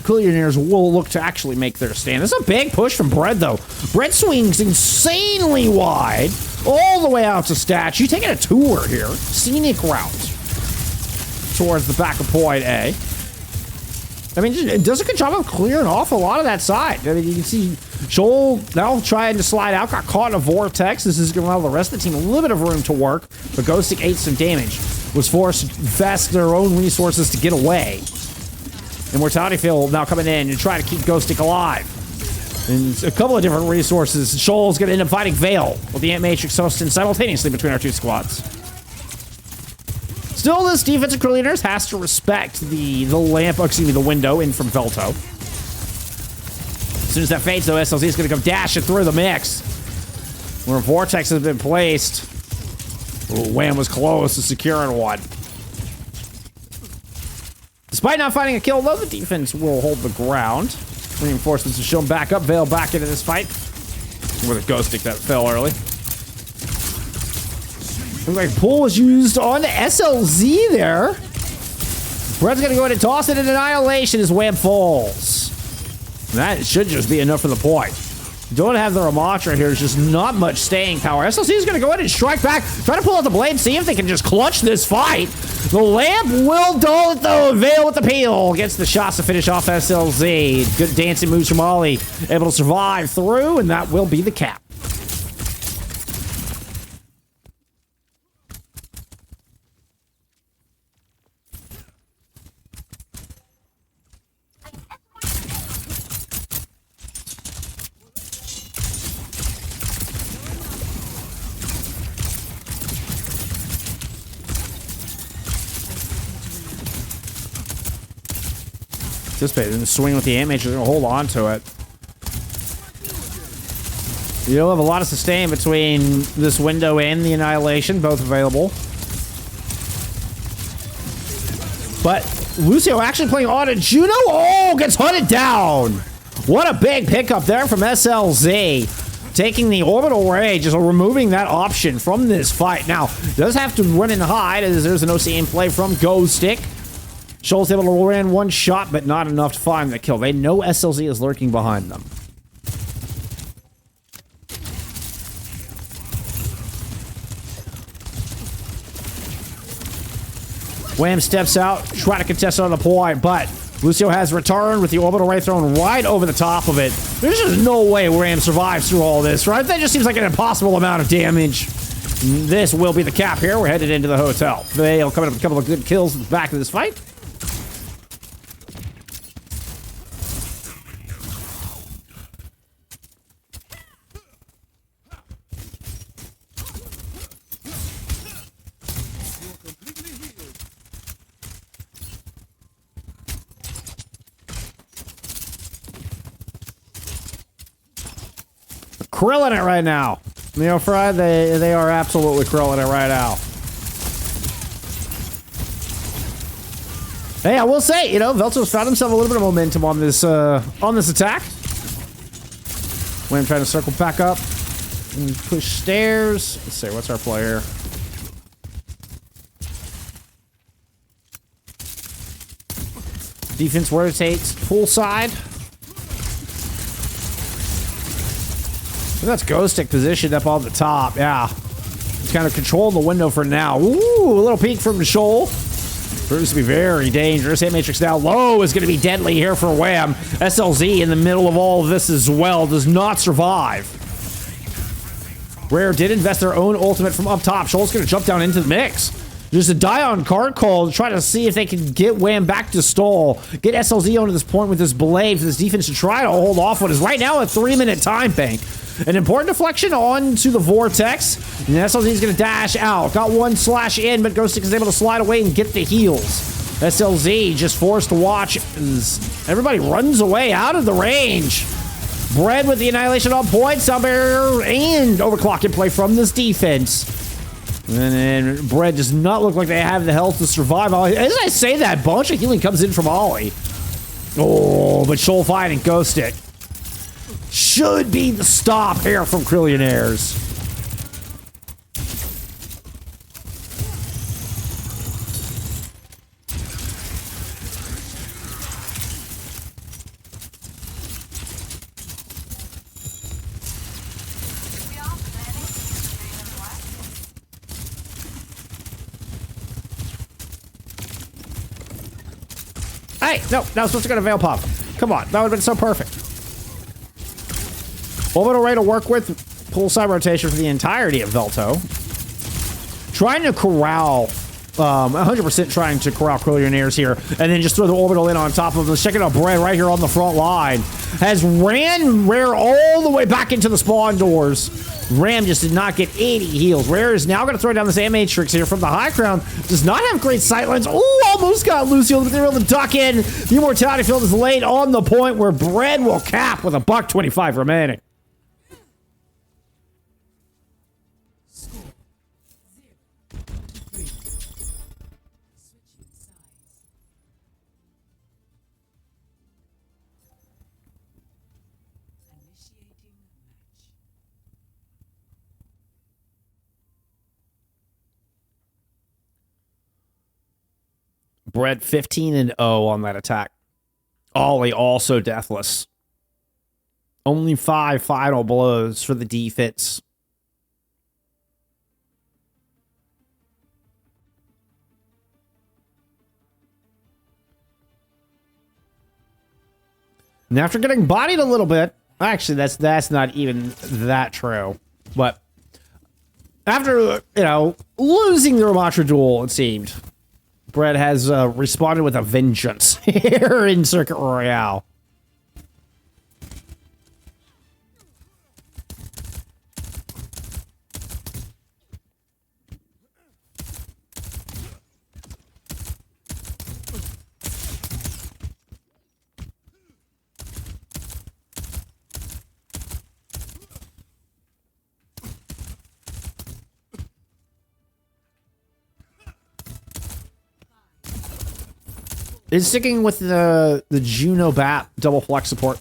Krillionaires will look to actually make their stand. This is a big push from Bread, though. Bread swings insanely wide, all the way out to Statue. Taking a tour here. Scenic route towards the back of point A. I mean, it does a good job of clearing off a lot of that side. I mean, you can see Joel now trying to slide out, got caught in a vortex. This is going to allow the rest of the team a little bit of room to work, but Ghostic ate some damage. Was forced to invest their own resources to get away. And Mortality Field now coming in and try to keep Ghostic alive. And a couple of different resources. Shoal's going to end up fighting Veil with the Ant Matrix hosting simultaneously between our two squads. Still, this defensive Krillionaires has to respect the window in from Veltto. As soon as that fades, though, SLZ is going to come dashing through the mix. Where a Vortex has been placed. Ooh, Wham was close to securing one. Despite not finding a kill, though, the defense will hold the ground. Reinforcements are shown back up. Veil back into this fight. With a Ghost Stick that fell early. Looks like pull was used on SLZ there. Brett's gonna go ahead and toss it in Annihilation as Wham falls. That should just be enough for the point. Don't have the Ramatra here. There's just not much staying power. SLC is going to go ahead and strike back. Try to pull out the blade. See if they can just clutch this fight. The lamp will dull it though. Veil with the peel. Gets the shots to finish off SLZ. Good dancing moves from Ollie. Able to survive through, and that will be the cap. Anticipated in the swing with the Ant Matrix. They're going to hold on to it. You'll have a lot of sustain between this window and the Annihilation, both available. But Lucio actually playing on Juno. Oh, gets hunted down. What a big pickup there from SLZ. Taking the Orbital Ray, just removing that option from this fight. Now, does have to run and hide as there's an OC in play from Ghostic. Shoal's able to roll in one shot, but not enough to find the kill. They know SLZ is lurking behind them. Wham steps out, try to contest on the point, but Lucio has returned with the orbital ray thrown right over the top of it. There's just no way Wham survives through all this, right? That just seems like an impossible amount of damage. This will be the cap here. We're headed into the hotel. They'll come in with a couple of good kills at the back of this fight. Krilling it right now. Neo Fry, they are absolutely krilling it right now. Hey, I will say, you know, Veltto's found himself a little bit of momentum on this attack. Wham trying to circle back up. Push stairs. Let's see, what's our player? Defense rotates full side. And that's Ghost Stick positioned up on the top. Yeah. He's kind of controlling the window for now. Ooh, a little peek from Shoal. Proves to be very dangerous. Hit Matrix now low is going to be deadly here for Wham. SLZ in the middle of all of this as well. Does not survive. Rare did invest their own ultimate from up top. Shoal's going to jump down into the mix. Just a die on card call to try to see if they can get Wham back to stall. Get SLZ onto this point with this blade for this defense to try to hold off what is right now a 3-minute time bank. An important deflection onto the Vortex. And SLZ is going to dash out. Got one slash in, but Ghost Stick is able to slide away and get the heals. SLZ just forced to watch as everybody runs away out of the range. Bread with the annihilation on point. Sub error and overclock in play from this defense. And then Bread does not look like they have the health to survive. As I say that, a bunch of healing comes in from Ollie. Oh, but Shoal fighting Ghost Stick. Should be the stop here from Krillionaires. Hey, no, that was supposed to go to Veil Pop. Come on, that would have been so perfect. Orbital Ray to work with. Pull side rotation for the entirety of Veltto. Trying to corral, 100% trying to corral Krillionaires here, and then just throw the orbital in on top of them. Let's check it out, Bread right here on the front line. Has ran Rare all the way back into the spawn doors. Ram just did not get any heals. Rare is now going to throw down this Matrix here from the high ground. Does not have great sightlines. Oh, almost got Lucio, but they're able to duck in. The Immortality Field is laid on the point where Bread will cap with $1.25 remaining. Bread 15-0 on that attack. Ollie also deathless. Only 5 final blows for the defense. And after getting bodied a little bit, actually that's not even that true. But after, losing the Ramatra duel, it seemed, Bread has responded with a vengeance here in Circuit Royale. Is sticking with the Juno Bat double flex support.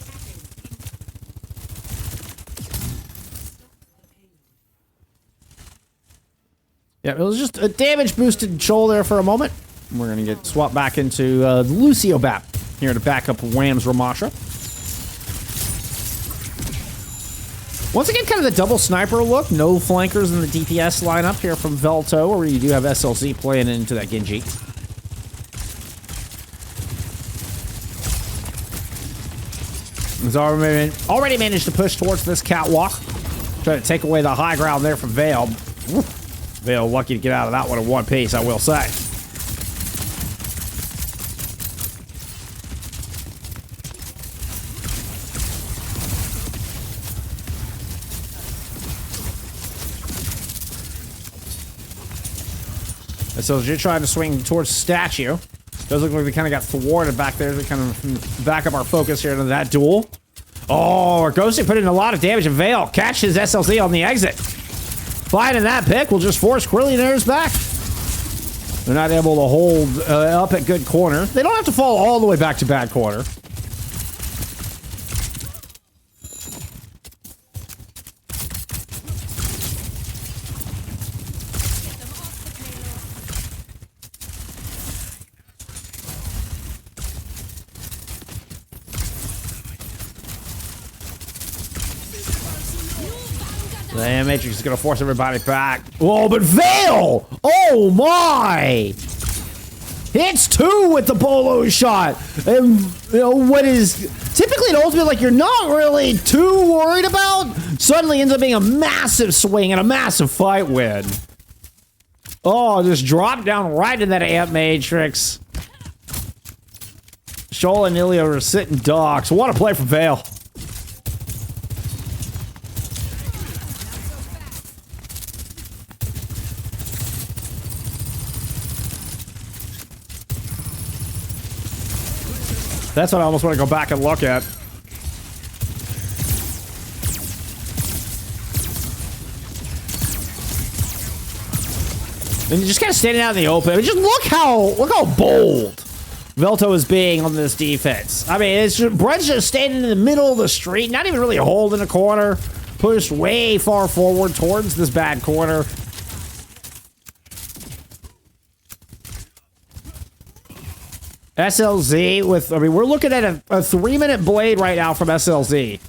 Yeah, it was just a damage boosted Shoal there for a moment. We're gonna get swapped back into the Lucio Bat here to back up Wham's Ramatra. Once again, kind of the double sniper look. No flankers in the DPS lineup here from Veltto, where you do have SLZ playing into that Genji. He's already managed to push towards this catwalk. Try to take away the high ground there from Veil. Veil lucky to get out of that one in one piece, I will say. And so you're trying to swing towards the statue. Does look like we kind of got thwarted back there to kind of back up our focus here into that duel. Oh, our Ghosty put in a lot of damage, and Veil catches SLZ on the exit. Finding that pick will just force Krillionaires back. They're not able to hold up at good corner. They don't have to fall all the way back to bad corner. The Matrix is gonna force everybody back. Whoa, but Veil! Oh my! Hits 2 with the bolo shot. And you know what is typically an ultimate like you're not really too worried about, suddenly ends up being a massive swing and a massive fight win. Oh, just dropped down right in that Amp Matrix. Shoal and Ilio are sitting ducks. What a play from Veil. That's what I almost want to go back and look at. And you're just kind of standing out in the open. I mean, just look how bold Veltto is being on this defense. I mean, it's just, Brett's just standing in the middle of the street, not even really holding a corner, pushed way far forward towards this bad corner. SLZ with, I mean, we're looking at a 3-minute blade right now from SLZ.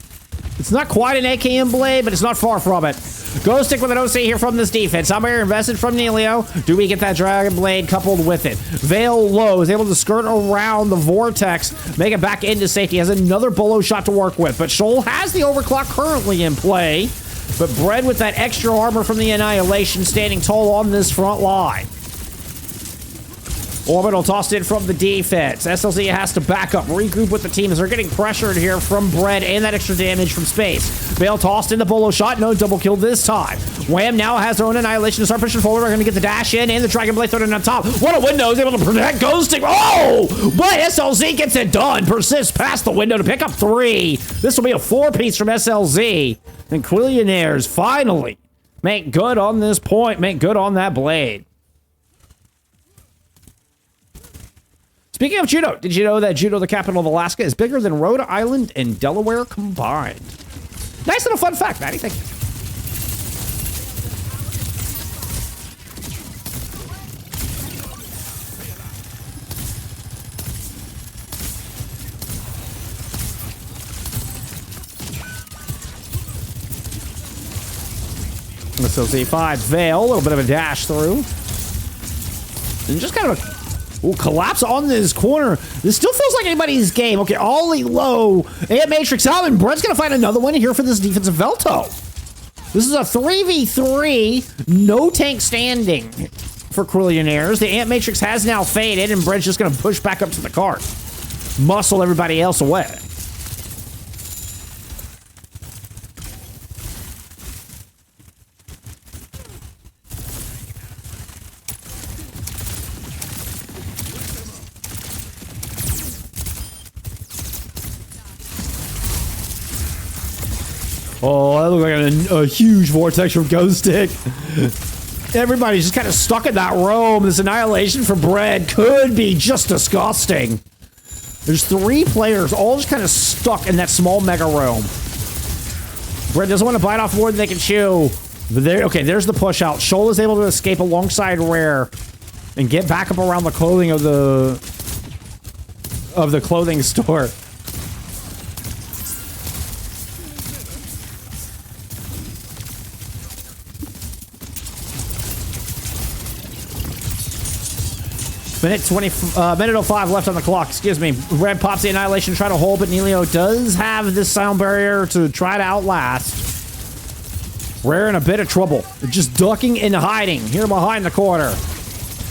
It's not quite an AKM blade, but it's not far from it. Go stick with an OC here from this defense. Somewhere invested from Nelio. Do we get that Dragon Blade coupled with it? Veil low is able to skirt around the Vortex, make it back into safety. Has another bolo shot to work with, but Shoal has the overclock currently in play. But Bread with that extra armor from the Annihilation standing tall on this front line. Orbital tossed in from the defense. SLZ has to back up, regroup with the team as they're getting pressured here from Bread and that extra damage from space. Veil tossed in the bolo shot, no double kill this time. Wham now has their own Annihilation to start pushing forward. We're going to get the dash in and the Dragon Blade thrown in on top. What a window, is able to protect Ghosting. Oh, but SLZ gets it done. Persists past the window to pick up 3. This will be a 4-piece from SLZ. And Krillionaires finally make good on this point, make good on that blade. Speaking of Juneau, did you know that Juneau, the capital of Alaska, is bigger than Rhode Island and Delaware combined? Nice little fun fact, Maddie. Thank you. So Z5, Veil, a little bit of a dash through. And just kind of a collapse on this corner. This still feels like anybody's game. Okay, Ollie low. Amp Matrix out, and Brett's going to find another one here for this defensive Veltto. This is a 3v3, no tank standing for Krillionaires. The Amp Matrix has now faded, and Brett's just going to push back up to the cart. Muscle everybody else away. Oh, that looks like a huge vortex from Ghost Stick. Everybody's just kind of stuck in that roam. This Annihilation for Bread could be just disgusting. There's 3 players all just kind of stuck in that small mega roam. Bread doesn't want to bite off more than they can chew. But there, okay, there's the push out. Shoal is able to escape alongside Rare and get back up around the clothing of the clothing store. Minute 05 left on the clock, excuse me. Red pops the Annihilation, trying to hold, but Nelio does have this sound barrier to try to outlast. Rare in a bit of trouble. Just ducking and hiding here behind the corner.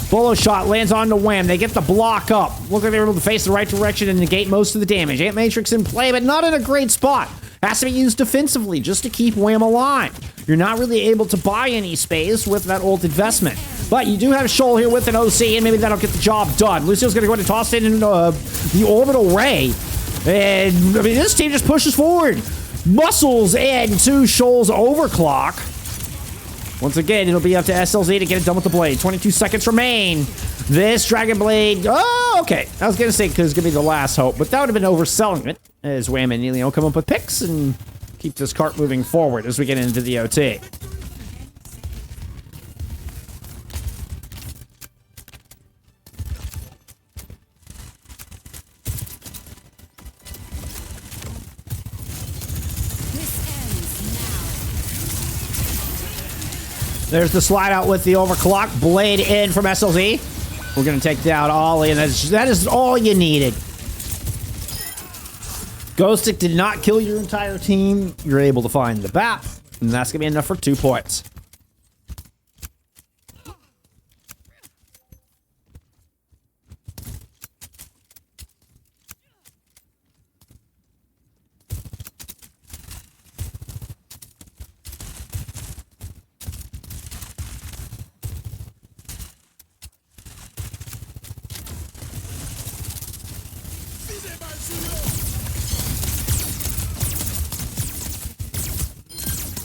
Bolo shot lands on the Wham. They get the block up. Look like they were able to face the right direction and negate most of the damage. Amp Matrix in play, but not in a great spot. Has to be used defensively just to keep Wham alive. You're not really able to buy any space with that ult investment. But you do have Shoal here with an OC, and maybe that'll get the job done. Lucio's going to go ahead and toss in the Orbital Ray. And, I mean, this team just pushes forward. Muscles into Shoal's overclock. Once again, it'll be up to SLZ to get it done with the blade. 22 seconds remain. This Dragon Blade... Oh, okay. I was going to say because it's going to be the last hope, but that would have been overselling it. As Wham and Nelio come up with picks and keep this cart moving forward as we get into the OT. There's the slide out with the overclock. Blade in from SLZ. We're going to take down Ollie, and that is all you needed. Ghostic did not kill your entire team. You're able to find the BAP, and that's going to be enough for 2 points.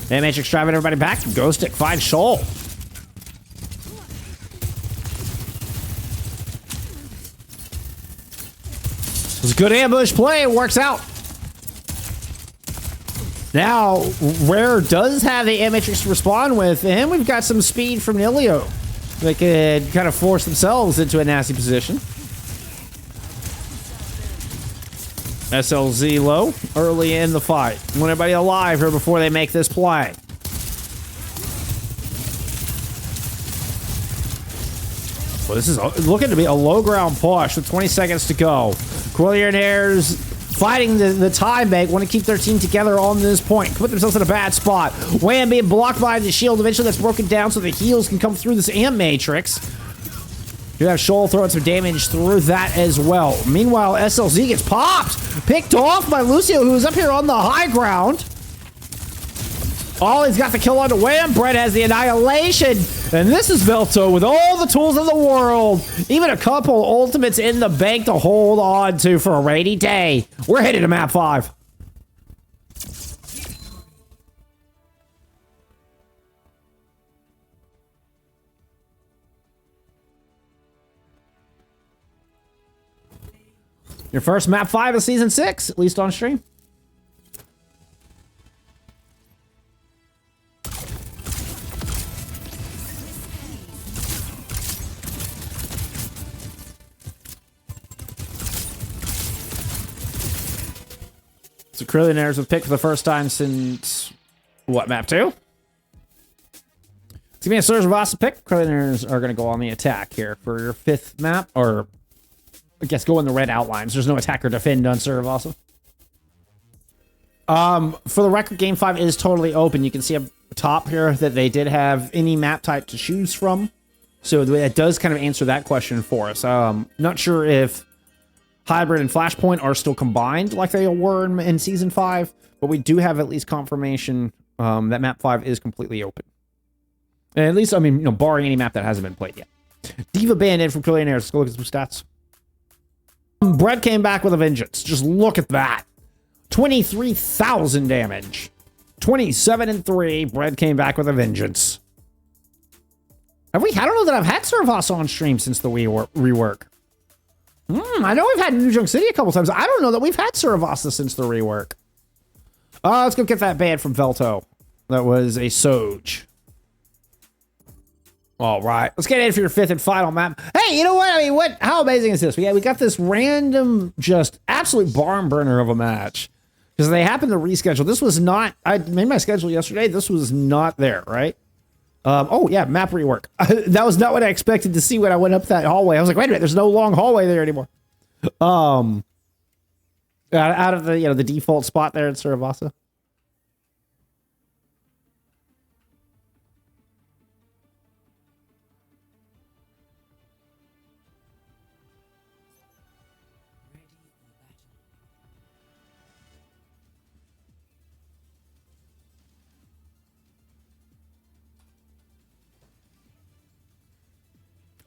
Matrix driving everybody back. Ghostic finds Shoal. It was a good ambush play. It works out. Now, Rare does have the Matrix to respond with, and we've got some speed from Nilio. They could kind of force themselves into a nasty position. SLZ low early in the fight. Want everybody alive here before they make this play. Well, this is looking to be a low ground push with 20 seconds to go. Krillionaires fighting the time bank, want to keep their team together on this point. Put themselves in a bad spot. Wham being blocked by the shield. Eventually that's broken down so the heals can come through this amp matrix. You have Shoal throwing some damage through that as well. Meanwhile, SLZ gets popped. Picked off by Lucio, who's up here on the high ground. Ollie's got the kill on the Wham. Brett has the annihilation. And this is Veltto with all the tools in the world. Even a couple ultimates in the bank to hold on to for a rainy day. We're headed to map 5. Your first map 5 of season 6, at least on stream. So Krillionaires have picked for the first time since, what, map 2? It's going to be a Suravasa pick. Krillionaires are going to go on the attack here for your 5th map, or I guess go in the red outlines. There's no attack or defend on Suravasa. For the record, game 5 is totally open. You can see up top here that they did have any map type to choose from. So that does kind of answer that question for us. Not sure if Hybrid and Flashpoint are still combined like they were in Season 5, but we do have at least confirmation that map 5 is completely open. And at least, I mean, you know, barring any map that hasn't been played yet. Diva banned in from Krillionaires. Let's go look at some stats. Brett came back with a vengeance. Just look at that. 23,000 damage. 27 and 3. Brett came back with a vengeance. I don't know that I've had Suravasa on stream since the rework. I know we've had New Junk City a couple times. I don't know that we've had Suravasa since the rework. Let's go get that ban from Veltto. That was a Soj. All right, let's get in for your 5th and final map. Hey, you know what? I mean, how amazing is this? We got this random, just absolute barn burner of a match because they happened to reschedule. This was not. I made my schedule yesterday. This was not there, right? Oh yeah, map rework. That was not what I expected to see when I went up that hallway. I was like, wait a minute, there's no long hallway there anymore. Out of the the default spot there in Suravasa.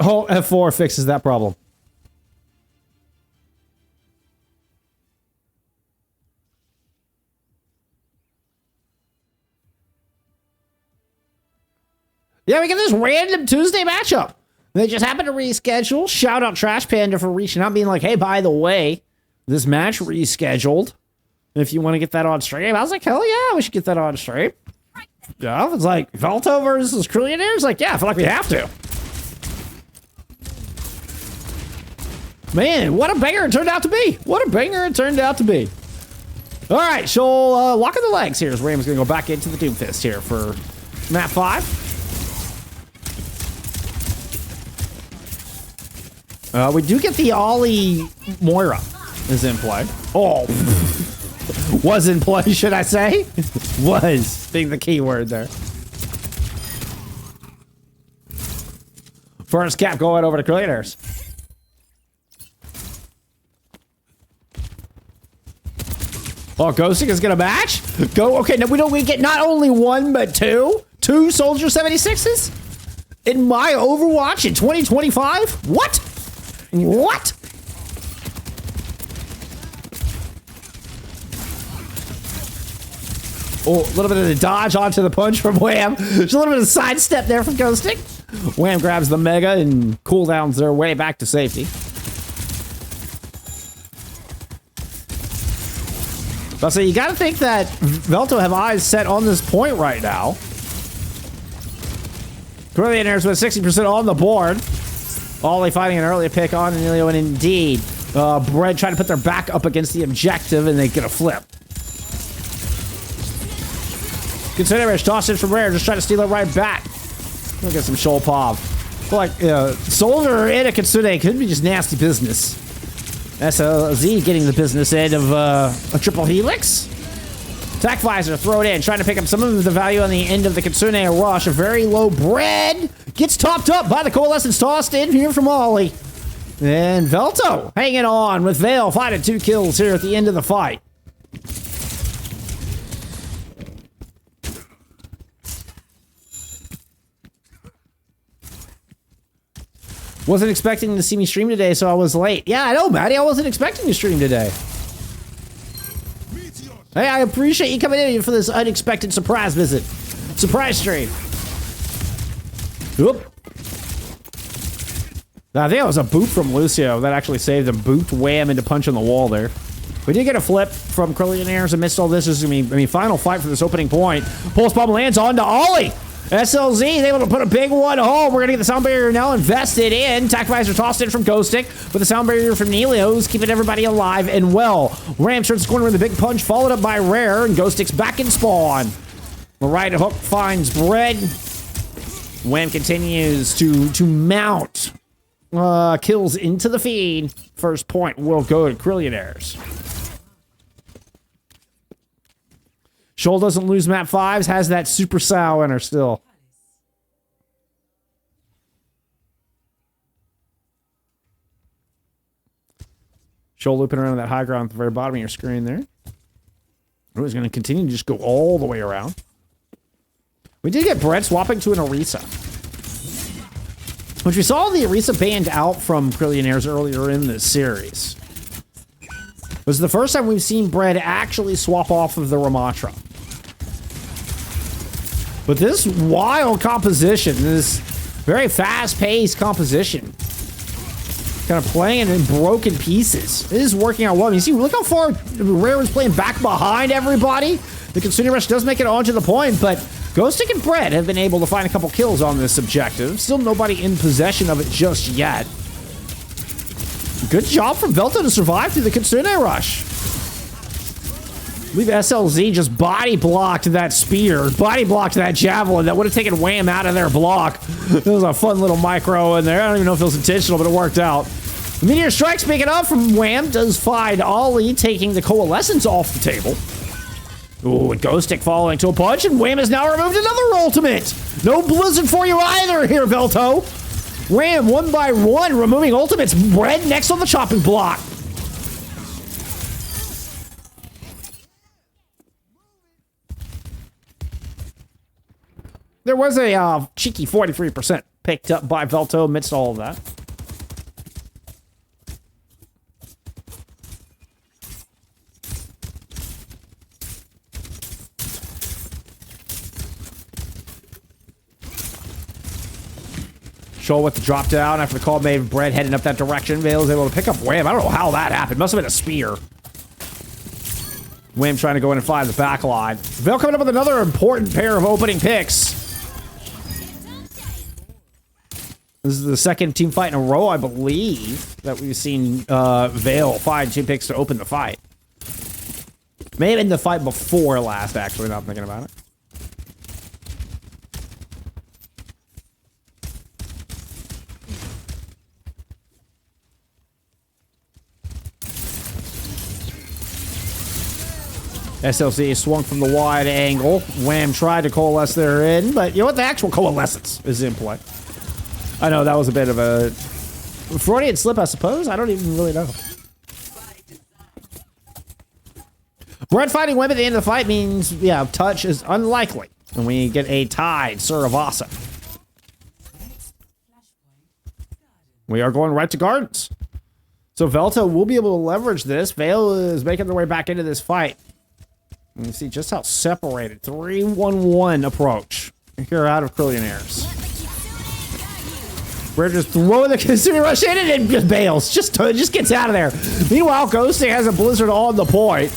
Oh, F4 fixes that problem. Yeah, we get this random Tuesday matchup. They just happen to reschedule. Shout out Trash Panda for reaching out, being like, hey, by the way, this match rescheduled. If you want to get that on stream. I was like, hell yeah, we should get that on stream. Yeah, it's like Veltto versus Krillionaires. Like, yeah, I feel like we have to. Man, what a banger it turned out to be. What a banger it turned out to be. All right, so locking the legs here as Ram's going to go back into the Doomfist here for map 5. We do get the Ollie Moira is in play. Oh, was in play, should I say? Was being the key word there. First cap going over to Krillionaires. Oh, Ghosting is gonna match? Go, okay, now we get not only one, but two? Two Soldier 76s? In my Overwatch in 2025? What? What? Oh, a little bit of the dodge onto the punch from Wham. There's a little bit of sidestep there from Ghosting. Wham grabs the Mega and cooldowns their way back to safety. So you gotta think that Veltto have eyes set on this point right now. Krillionaires with 60% on the board. Ollie fighting an early pick on Emilio, and indeed, Bread trying to put their back up against the objective, and they get a flip. Consider toss it from Rare, just trying to steal it right back. Look at some Shoal Pov. Like, Soldier and a Kitsune could be just nasty business. SLZ getting the business end of a triple helix. Attack visor thrown in, trying to pick up some of the value on the end of the Kitsune rush. A very low Bread gets topped up by the Coalescence tossed in here from Ollie. And Veltto hanging on with Veil, finding 2 kills here at the end of the fight. Wasn't expecting to see me stream today, so I was late. Yeah, I know, Maddie. I wasn't expecting to stream today. Hey, I appreciate you coming in for this unexpected surprise visit. Surprise stream. Oop. I think it was a boot from Lucio that actually saved him. Boot Wham into punch on the wall there. We did get a flip from Krillionaires amidst all this. This is going to be, final fight for this opening point. Pulse bomb lands on to Ollie. SLZ is able to put a big one home. We're going to get the sound barrier now invested in. Attack visor tossed in from Ghostic with the sound barrier from Nelio, who's keeping everybody alive and well. Ram starts the corner with a big punch, followed up by Rare, and Ghostic's back in spawn. The right hook finds Bread. Wham continues to mount kills into the feed. First point will go to Krillionaires. Shoal doesn't lose map 5s, has that super sow in her still. Shoal looping around that high ground at the very bottom of your screen there. Oh, he's going to continue to just go all the way around. We did get Brett swapping to an Orisa. Which we saw the Orisa banned out from Krillionaires earlier in this series. It was the first time we've seen Bread actually swap off of the Ramatra. But this wild composition, this very fast-paced composition, kind of playing in broken pieces, it is working out well. You see, look how far Rare is playing back behind everybody. The Consumer Rush does make it onto the point, but Ghostic and Bread have been able to find a couple kills on this objective. Still nobody in possession of it just yet. Good job from Veltto to survive through the Kitsune Rush. I believe SLZ just body blocked that spear, body blocked that javelin that would have taken Wham out of their block. It was a fun little micro in there. I don't even know if it was intentional, but it worked out. The Meteor Strike, speaking up from Wham, does find Ollie taking the Coalescence off the table. Ooh, and Ghostic falling to a punch, and Wham has now removed another ultimate. No Blizzard for you either here, Veltto. Wham, one by one, removing ultimates. Bread next on the chopping block. There was a cheeky 43% picked up by Veltto amidst all of that. Shoal with the drop down after the call made Bread heading up that direction. Vale is able to pick up Wham. I don't know how that happened. Must have been a spear. Wham trying to go in and fly the back line. Vale coming up with another important pair of opening picks. This is the second team fight in a row, I believe, that we've seen Vale find 2 picks to open the fight. May have been the fight before last, actually, now I'm thinking about it. SLC swung from the wide angle. Wham tried to coalesce there in, but you know what? The actual coalescence is in play. I know that was a bit of a Freudian slip, I suppose. I don't even really know. Bread fighting Web at the end of the fight means, yeah, touch is unlikely. And we get a tied Suravasa. We are going right to Gardens. So Veltto will be able to leverage this. Vale is making their way back into this fight. And you see just how separated. 3-1-1 approach here out of Krillionaires. We're just throwing the Kasumi rush in and it just bails. Just gets out of there. Meanwhile, Ghosting has a Blizzard on the point.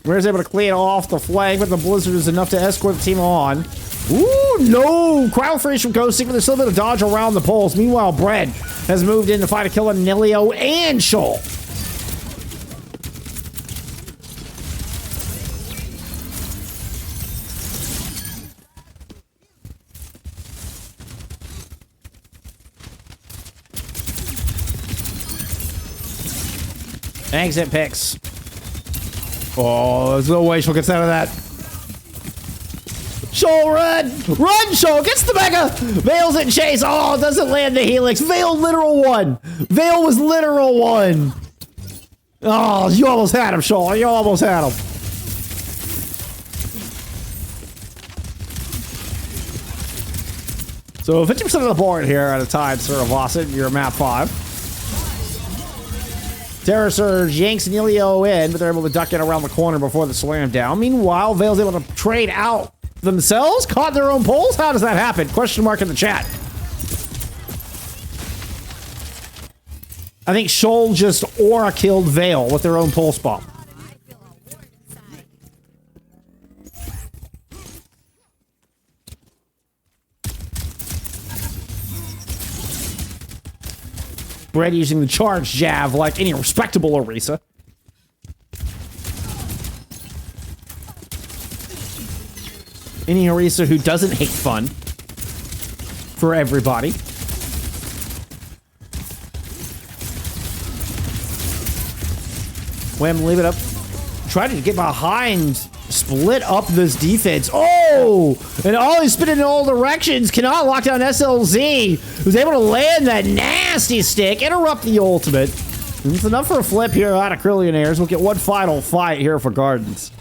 We're able to clean off the flank, but the Blizzard is enough to escort the team on. Ooh, no! Crowd freeze from Ghosting, but there's still a bit of dodge around the poles. Meanwhile, Bread has moved in to fight a kill on Nilio and Shoal. Exit picks. Oh, there's no way she'll get out of that. Shoal, run! Run, Shoal! Gets the mega! Vale's in chase. Oh, doesn't land the helix. Vale literal one. Vale was literal one. Oh, you almost had him, Shoal. You almost had him. So 50% of the board here at a time, Suravasa. You're map 5. Terror Surge yanks Nilio in, but they're able to duck in around the corner before the slam down. Meanwhile, Vale's able to trade out themselves, caught their own poles. How does that happen? Question mark in the chat. I think Shoal just aura killed Vale with their own pulse bomb. Bread using the charge jab like any respectable Orisa. Any Orisa who doesn't hate fun for everybody. Wham, leave it up. Try to get behind, split up this defense. Oh! And Ollie's spinning in all directions. Cannot lock down SLZ, who's able to land that nasty stick, interrupt the ultimate. And it's enough for a flip here out of Krillionaires. We'll get one final fight here for Gardens.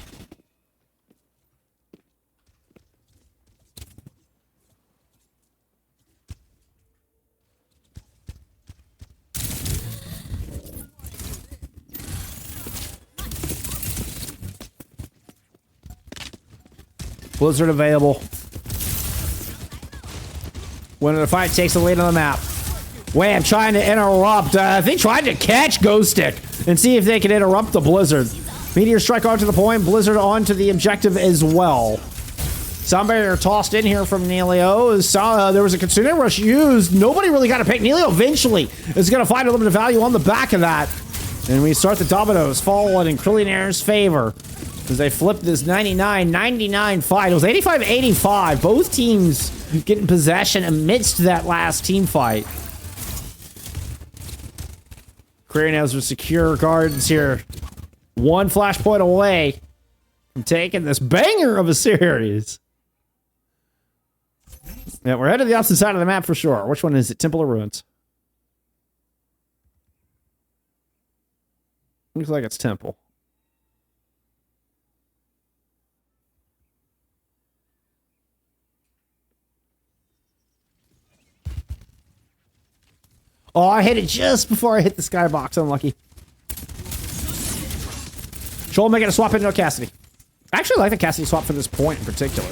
Blizzard available. Winner of the fight takes the lead on the map. Wham, trying to interrupt. I think trying to catch Ghost Stick and see if they can interrupt the Blizzard. Meteor Strike onto the point. Blizzard onto the objective as well. Sound barrier tossed in here from Nilio. There was a Kitsune Rush used. Nobody really got a pick. Nilio eventually is going to find a little bit of value on the back of that. And we start the dominoes falling in Krillionaire's favor as they flip this 99-99 fight. It was 85-85. Both teams getting possession amidst that last team fight. Krillionaires with secure Gardens here. One flashpoint away from taking this banger of a series. Yeah, we're headed to the opposite side of the map for sure. Which one is it? Temple or Ruins? Looks like it's Temple. Oh, I hit it just before I hit the skybox. Unlucky. Shoal making a swap into a Cassidy. I actually like the Cassidy swap for this point in particular.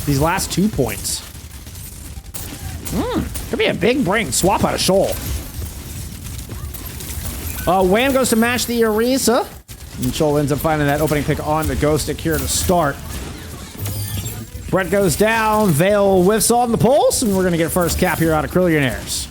These last 2 points. Could be a big bring. Swap out of Shoal. Wham goes to match the Orisa. And Shoal ends up finding that opening pick on the Ghost Stick here to start. Brett goes down. Vale whiffs on the pulse. And we're going to get first cap here out of Krillionaires.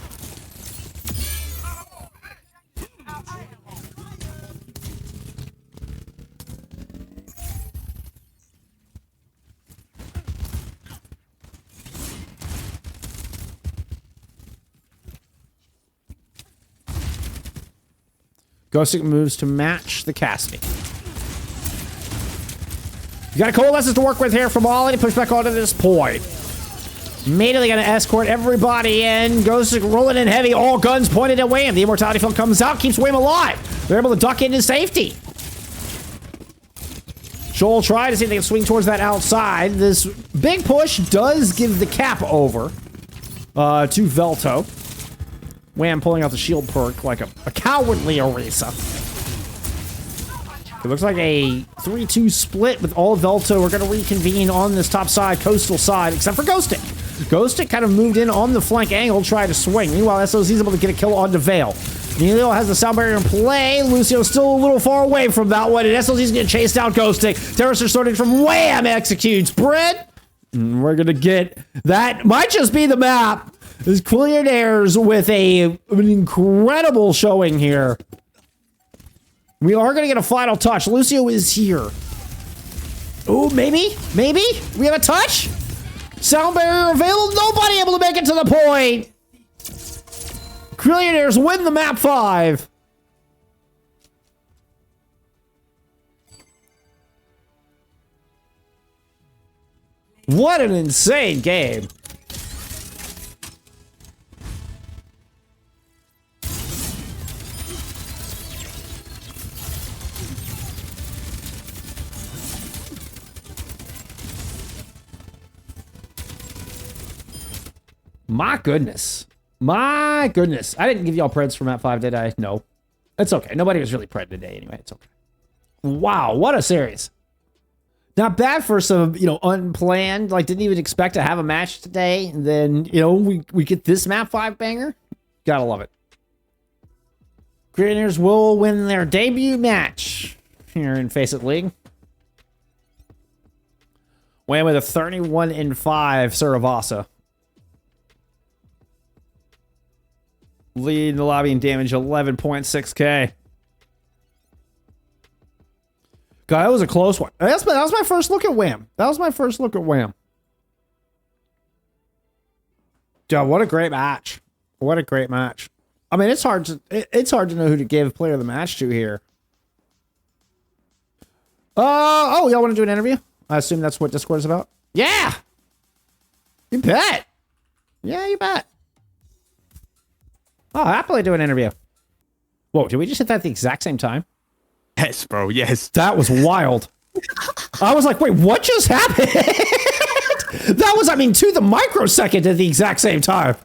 Ghost Stick moves to match the Cassidy. You got a Coalescence to work with here from Ollie to push back onto this point. Immediately gonna escort everybody in. Goes rolling in heavy, all guns pointed at Wham. The Immortality Field comes out, keeps Wham alive. They're able to duck into safety. Joel try to see if they can swing towards that outside. This big push does give the cap over to Veltto. Wham pulling out the shield perk like a cowardly Orisa. It looks like a 3-2 split with all Veltto. We're going to reconvene on this top side, coastal side, except for Ghostic. Ghostic kind of moved in on the flank angle, tried to swing. Meanwhile, SOZ is able to get a kill onto Vale. Neilio has the sound barrier in play. Lucio's still a little far away from that one, and SLZ's going to chase down Ghostic. Terrorists are starting from Wham! Executes Brett. And we're going to get that. Might just be the map. This Krillionaires with an incredible showing here. We are going to get a final touch. Lucio is here. Oh, maybe? Maybe? We have a touch? Sound barrier available. Nobody able to make it to the point. Krillionaires win the map 5. What an insane game. My goodness. My goodness. I didn't give y'all preds for map 5, did I? No. It's okay. Nobody was really pred today anyway. It's okay. Wow, what a series. Not bad for some, unplanned, didn't even expect to have a match today. And then, we get this map 5 banger. Gotta love it. Krillionaires will win their debut match here in FACEIT League. Win with a 31-5 Suravasa. Lead the lobby in damage, 11.6k. God, that was a close one. That was my first look at Wham. Dude, what a great match. What a great match. I mean, it's hard to know who to give player of the match to here. Oh, y'all want to do an interview? I assume that's what Discord is about. Yeah. You bet. Yeah, you bet. Oh, I'll happily do an interview. Whoa, did we just hit that at the exact same time? Yes, bro, yes. That was wild. I was like, wait, what just happened? That was, to the microsecond at the exact same time.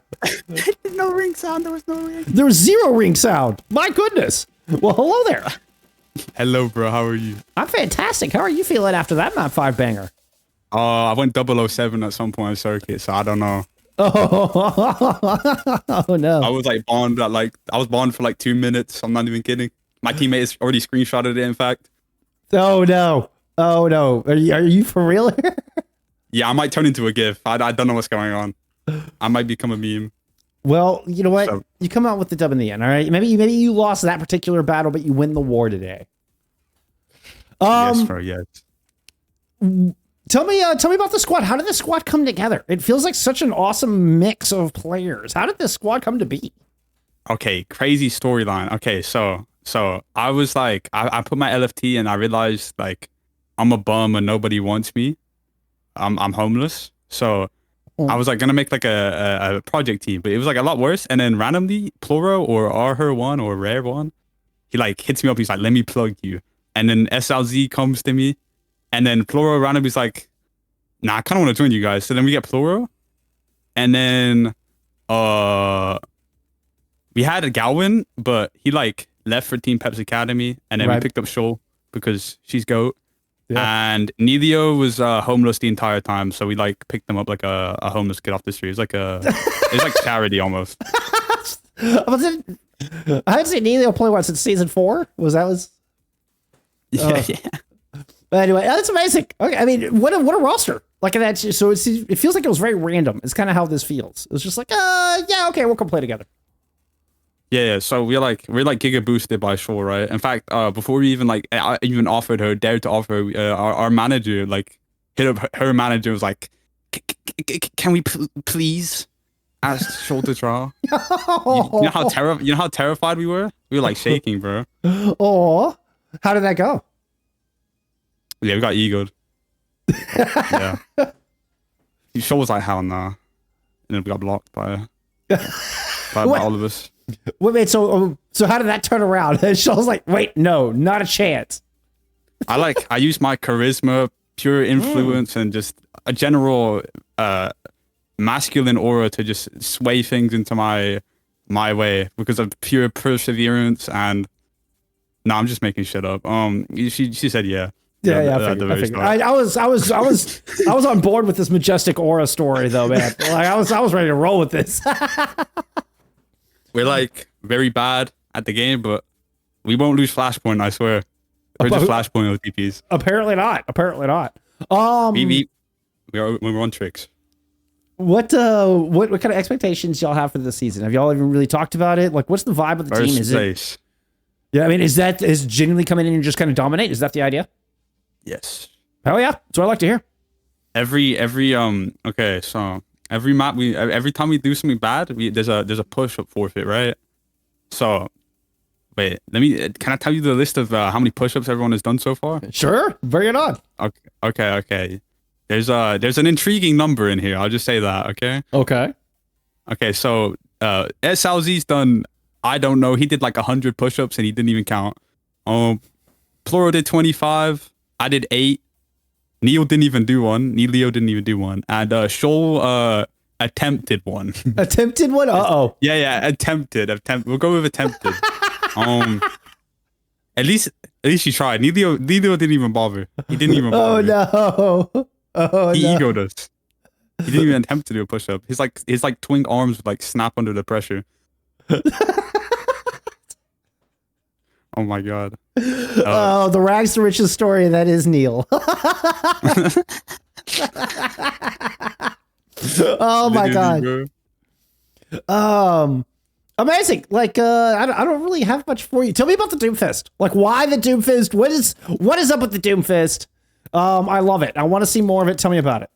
No ring sound, there was no ring. There was 0 ring sound. My goodness. Well, hello there. Hello, bro, how are you? I'm fantastic. How are you feeling after that map 5 banger? I went 007 at some point on circuit, so I don't know. Oh no. I was bond at I was bond for 2 minutes. I'm not even kidding. My teammate has already screenshotted it, in fact. Oh no. Oh no. Are you for real here? Yeah, I might turn into a GIF. I don't know what's going on. I might become a meme. Well, you know what? So, you come out with the dub in the end, all right? Maybe you lost that particular battle, but you win the war today. Yes, bro, yes. Tell me about the squad. How did the squad come together? It feels like such an awesome mix of players. How did this squad come to be? Okay, crazy storyline. Okay, so I was I put my LFT and I realized I'm a bum and nobody wants me. I'm homeless. So I was gonna make a project team, but it was a lot worse. And then randomly, Pluro or Arher1 or Rare1, he hits me up. He's like, let me plug you. And then SLZ comes to me. And then Pluro randomly is like, nah, I kind of want to join you guys. So then we get Pluro. And then we had a Galwin, but he left for Team Peps Academy. And then we picked up Shoal because she's GOAT. Yeah. And Neilio was homeless the entire time. So we picked him up a homeless kid off the street. It was it's charity almost. I haven't seen Neilio play since season 4. Yeah. But anyway, that's amazing. Okay, what a roster. That. So it feels like it was very random. It's kind of how this feels. It was just yeah, okay, we'll come play together. Yeah. So we're giga boosted by Shoal, right? In fact, before we even even offered her, dared to offer her, our manager hit up her manager and was like, can we please ask Shoal to draw? You know how terrified we were? We were shaking, bro. Oh, how did that go? Yeah, we got egoed. Yeah. Shoal was like, hell nah. And then we got blocked by all of us. Wait, so how did that turn around? And Shoal's like, wait, no, not a chance. I use my charisma, pure influence, and just a general masculine aura to just sway things into my way because of pure perseverance. And no, I'm just making shit up. She said yeah. Yeah, I figured. I was on board with this majestic aura story though, man. Like I was ready to roll with this. We're like very bad at the game, but we won't lose Flashpoint, I swear. We're just Flashpoint OTPs. Apparently not. We're on tricks. What kind of expectations y'all have for this season? Have y'all even really talked about it? Like, what's the vibe of the team? Is it? Yeah, I mean, is genuinely coming in and just kind of dominate? Is that the idea? Yes. Hell yeah, that's what I like to hear. Okay, so every map every time we do something bad, there's a push-up forfeit, right? So wait, can I tell you the list of how many push-ups everyone has done so far? Sure, bring it on. Okay. There's an intriguing number in here. I'll just say that, okay? Okay, so SLZ's done, I don't know, he did like 100 push-ups and he didn't even count. Plural did 25. I did 8. Neil didn't even do one. Leo didn't even do one. And Shoal attempted one. Attempted one? Uh-oh. Yeah, attempted. We'll go with attempted. At least you tried. Leo didn't even bother. He didn't even bother. He egoed us. He didn't even attempt to do a push-up. His twin arms would like snap under the pressure. Oh my god. The rags to riches story that is Neil. Oh my god. Amazing. Like I don't really have much for you. Tell me about the Doomfist. Like why the Doomfist? What is up with the Doomfist? I love it. I want to see more of it. Tell me about it.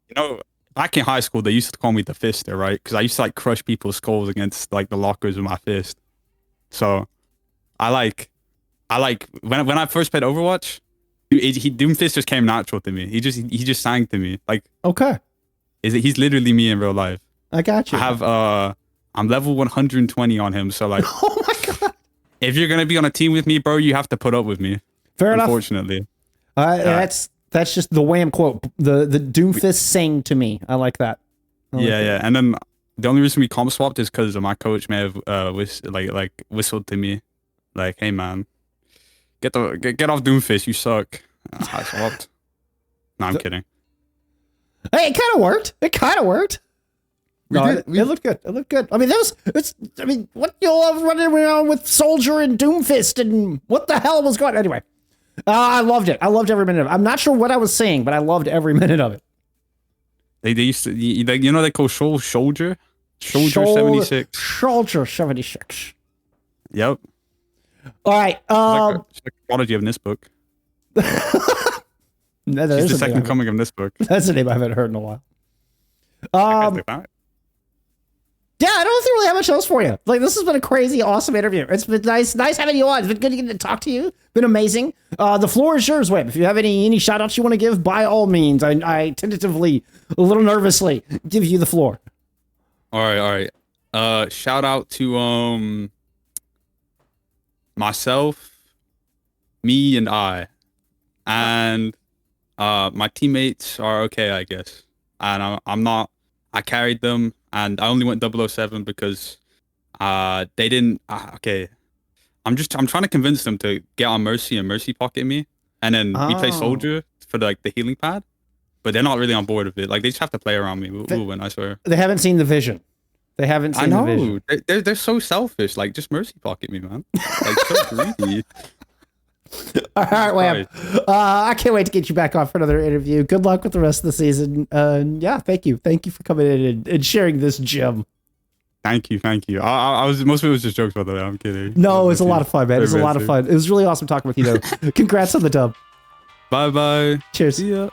You know, back in high school they used to call me the Fister, right? Because I used to like crush people's skulls against like the lockers with my fist. So I like when I first played Overwatch, Doomfist just came natural to me. He just sang to me. Like okay, he's literally me in real life. I got you. I have I'm level 120 on him, so like oh my god. If you're gonna be on a team with me, bro, you have to put up with me. Fair enough. Unfortunately. That's just the Wham quote. The Doomfist sang to me. I like that. Yeah. And then the only reason we comp swapped is because my coach may have whistled to me. Like, hey man, get off Doomfist, you suck. I swapped. No, I'm kidding. Hey, it kind of worked. It looked good. I mean, what y'all running around with Soldier and Doomfist and what the hell was going on? Anyway, I loved it. I loved every minute of it. I'm not sure what I was saying, but I loved every minute of it. They used to, they call Shoal Soldier 76. Soldier 76. Yep. All right. It's like a prodigy of this book. She's the second coming of this book. That's a name I haven't heard in a while. Yeah, I don't really have much else for you. Like, this has been a crazy, awesome interview. It's been nice having you on. It's been good to get to talk to you. Been amazing. The floor is yours, Web. If you have any shout outs you want to give, by all means. I tentatively, a little nervously, give you the floor. All right. Shout out to myself, me, and I, and my teammates are okay, I guess. And I'm not. I carried them, and I only went 007 because they didn't. Okay, I'm trying to convince them to get on Mercy and Mercy pocket me, and then we play Soldier for the healing pad. But they're not really on board with it. Like they just have to play around me. We'll win, I swear. They haven't seen the vision. They haven't seen the vision. They're so selfish. Like just Mercy pocket me, man. Like so greedy. All right, Wham. I can't wait to get you back on for another interview. Good luck with the rest of the season. Yeah, thank you for coming in and sharing this gem. Thank you. I was most of it was just jokes, by the way. I'm kidding. No, it was a lot of fun, man. It was a lot of fun. It was really awesome talking with you, though. Congrats on the dub. Bye. Cheers. See ya.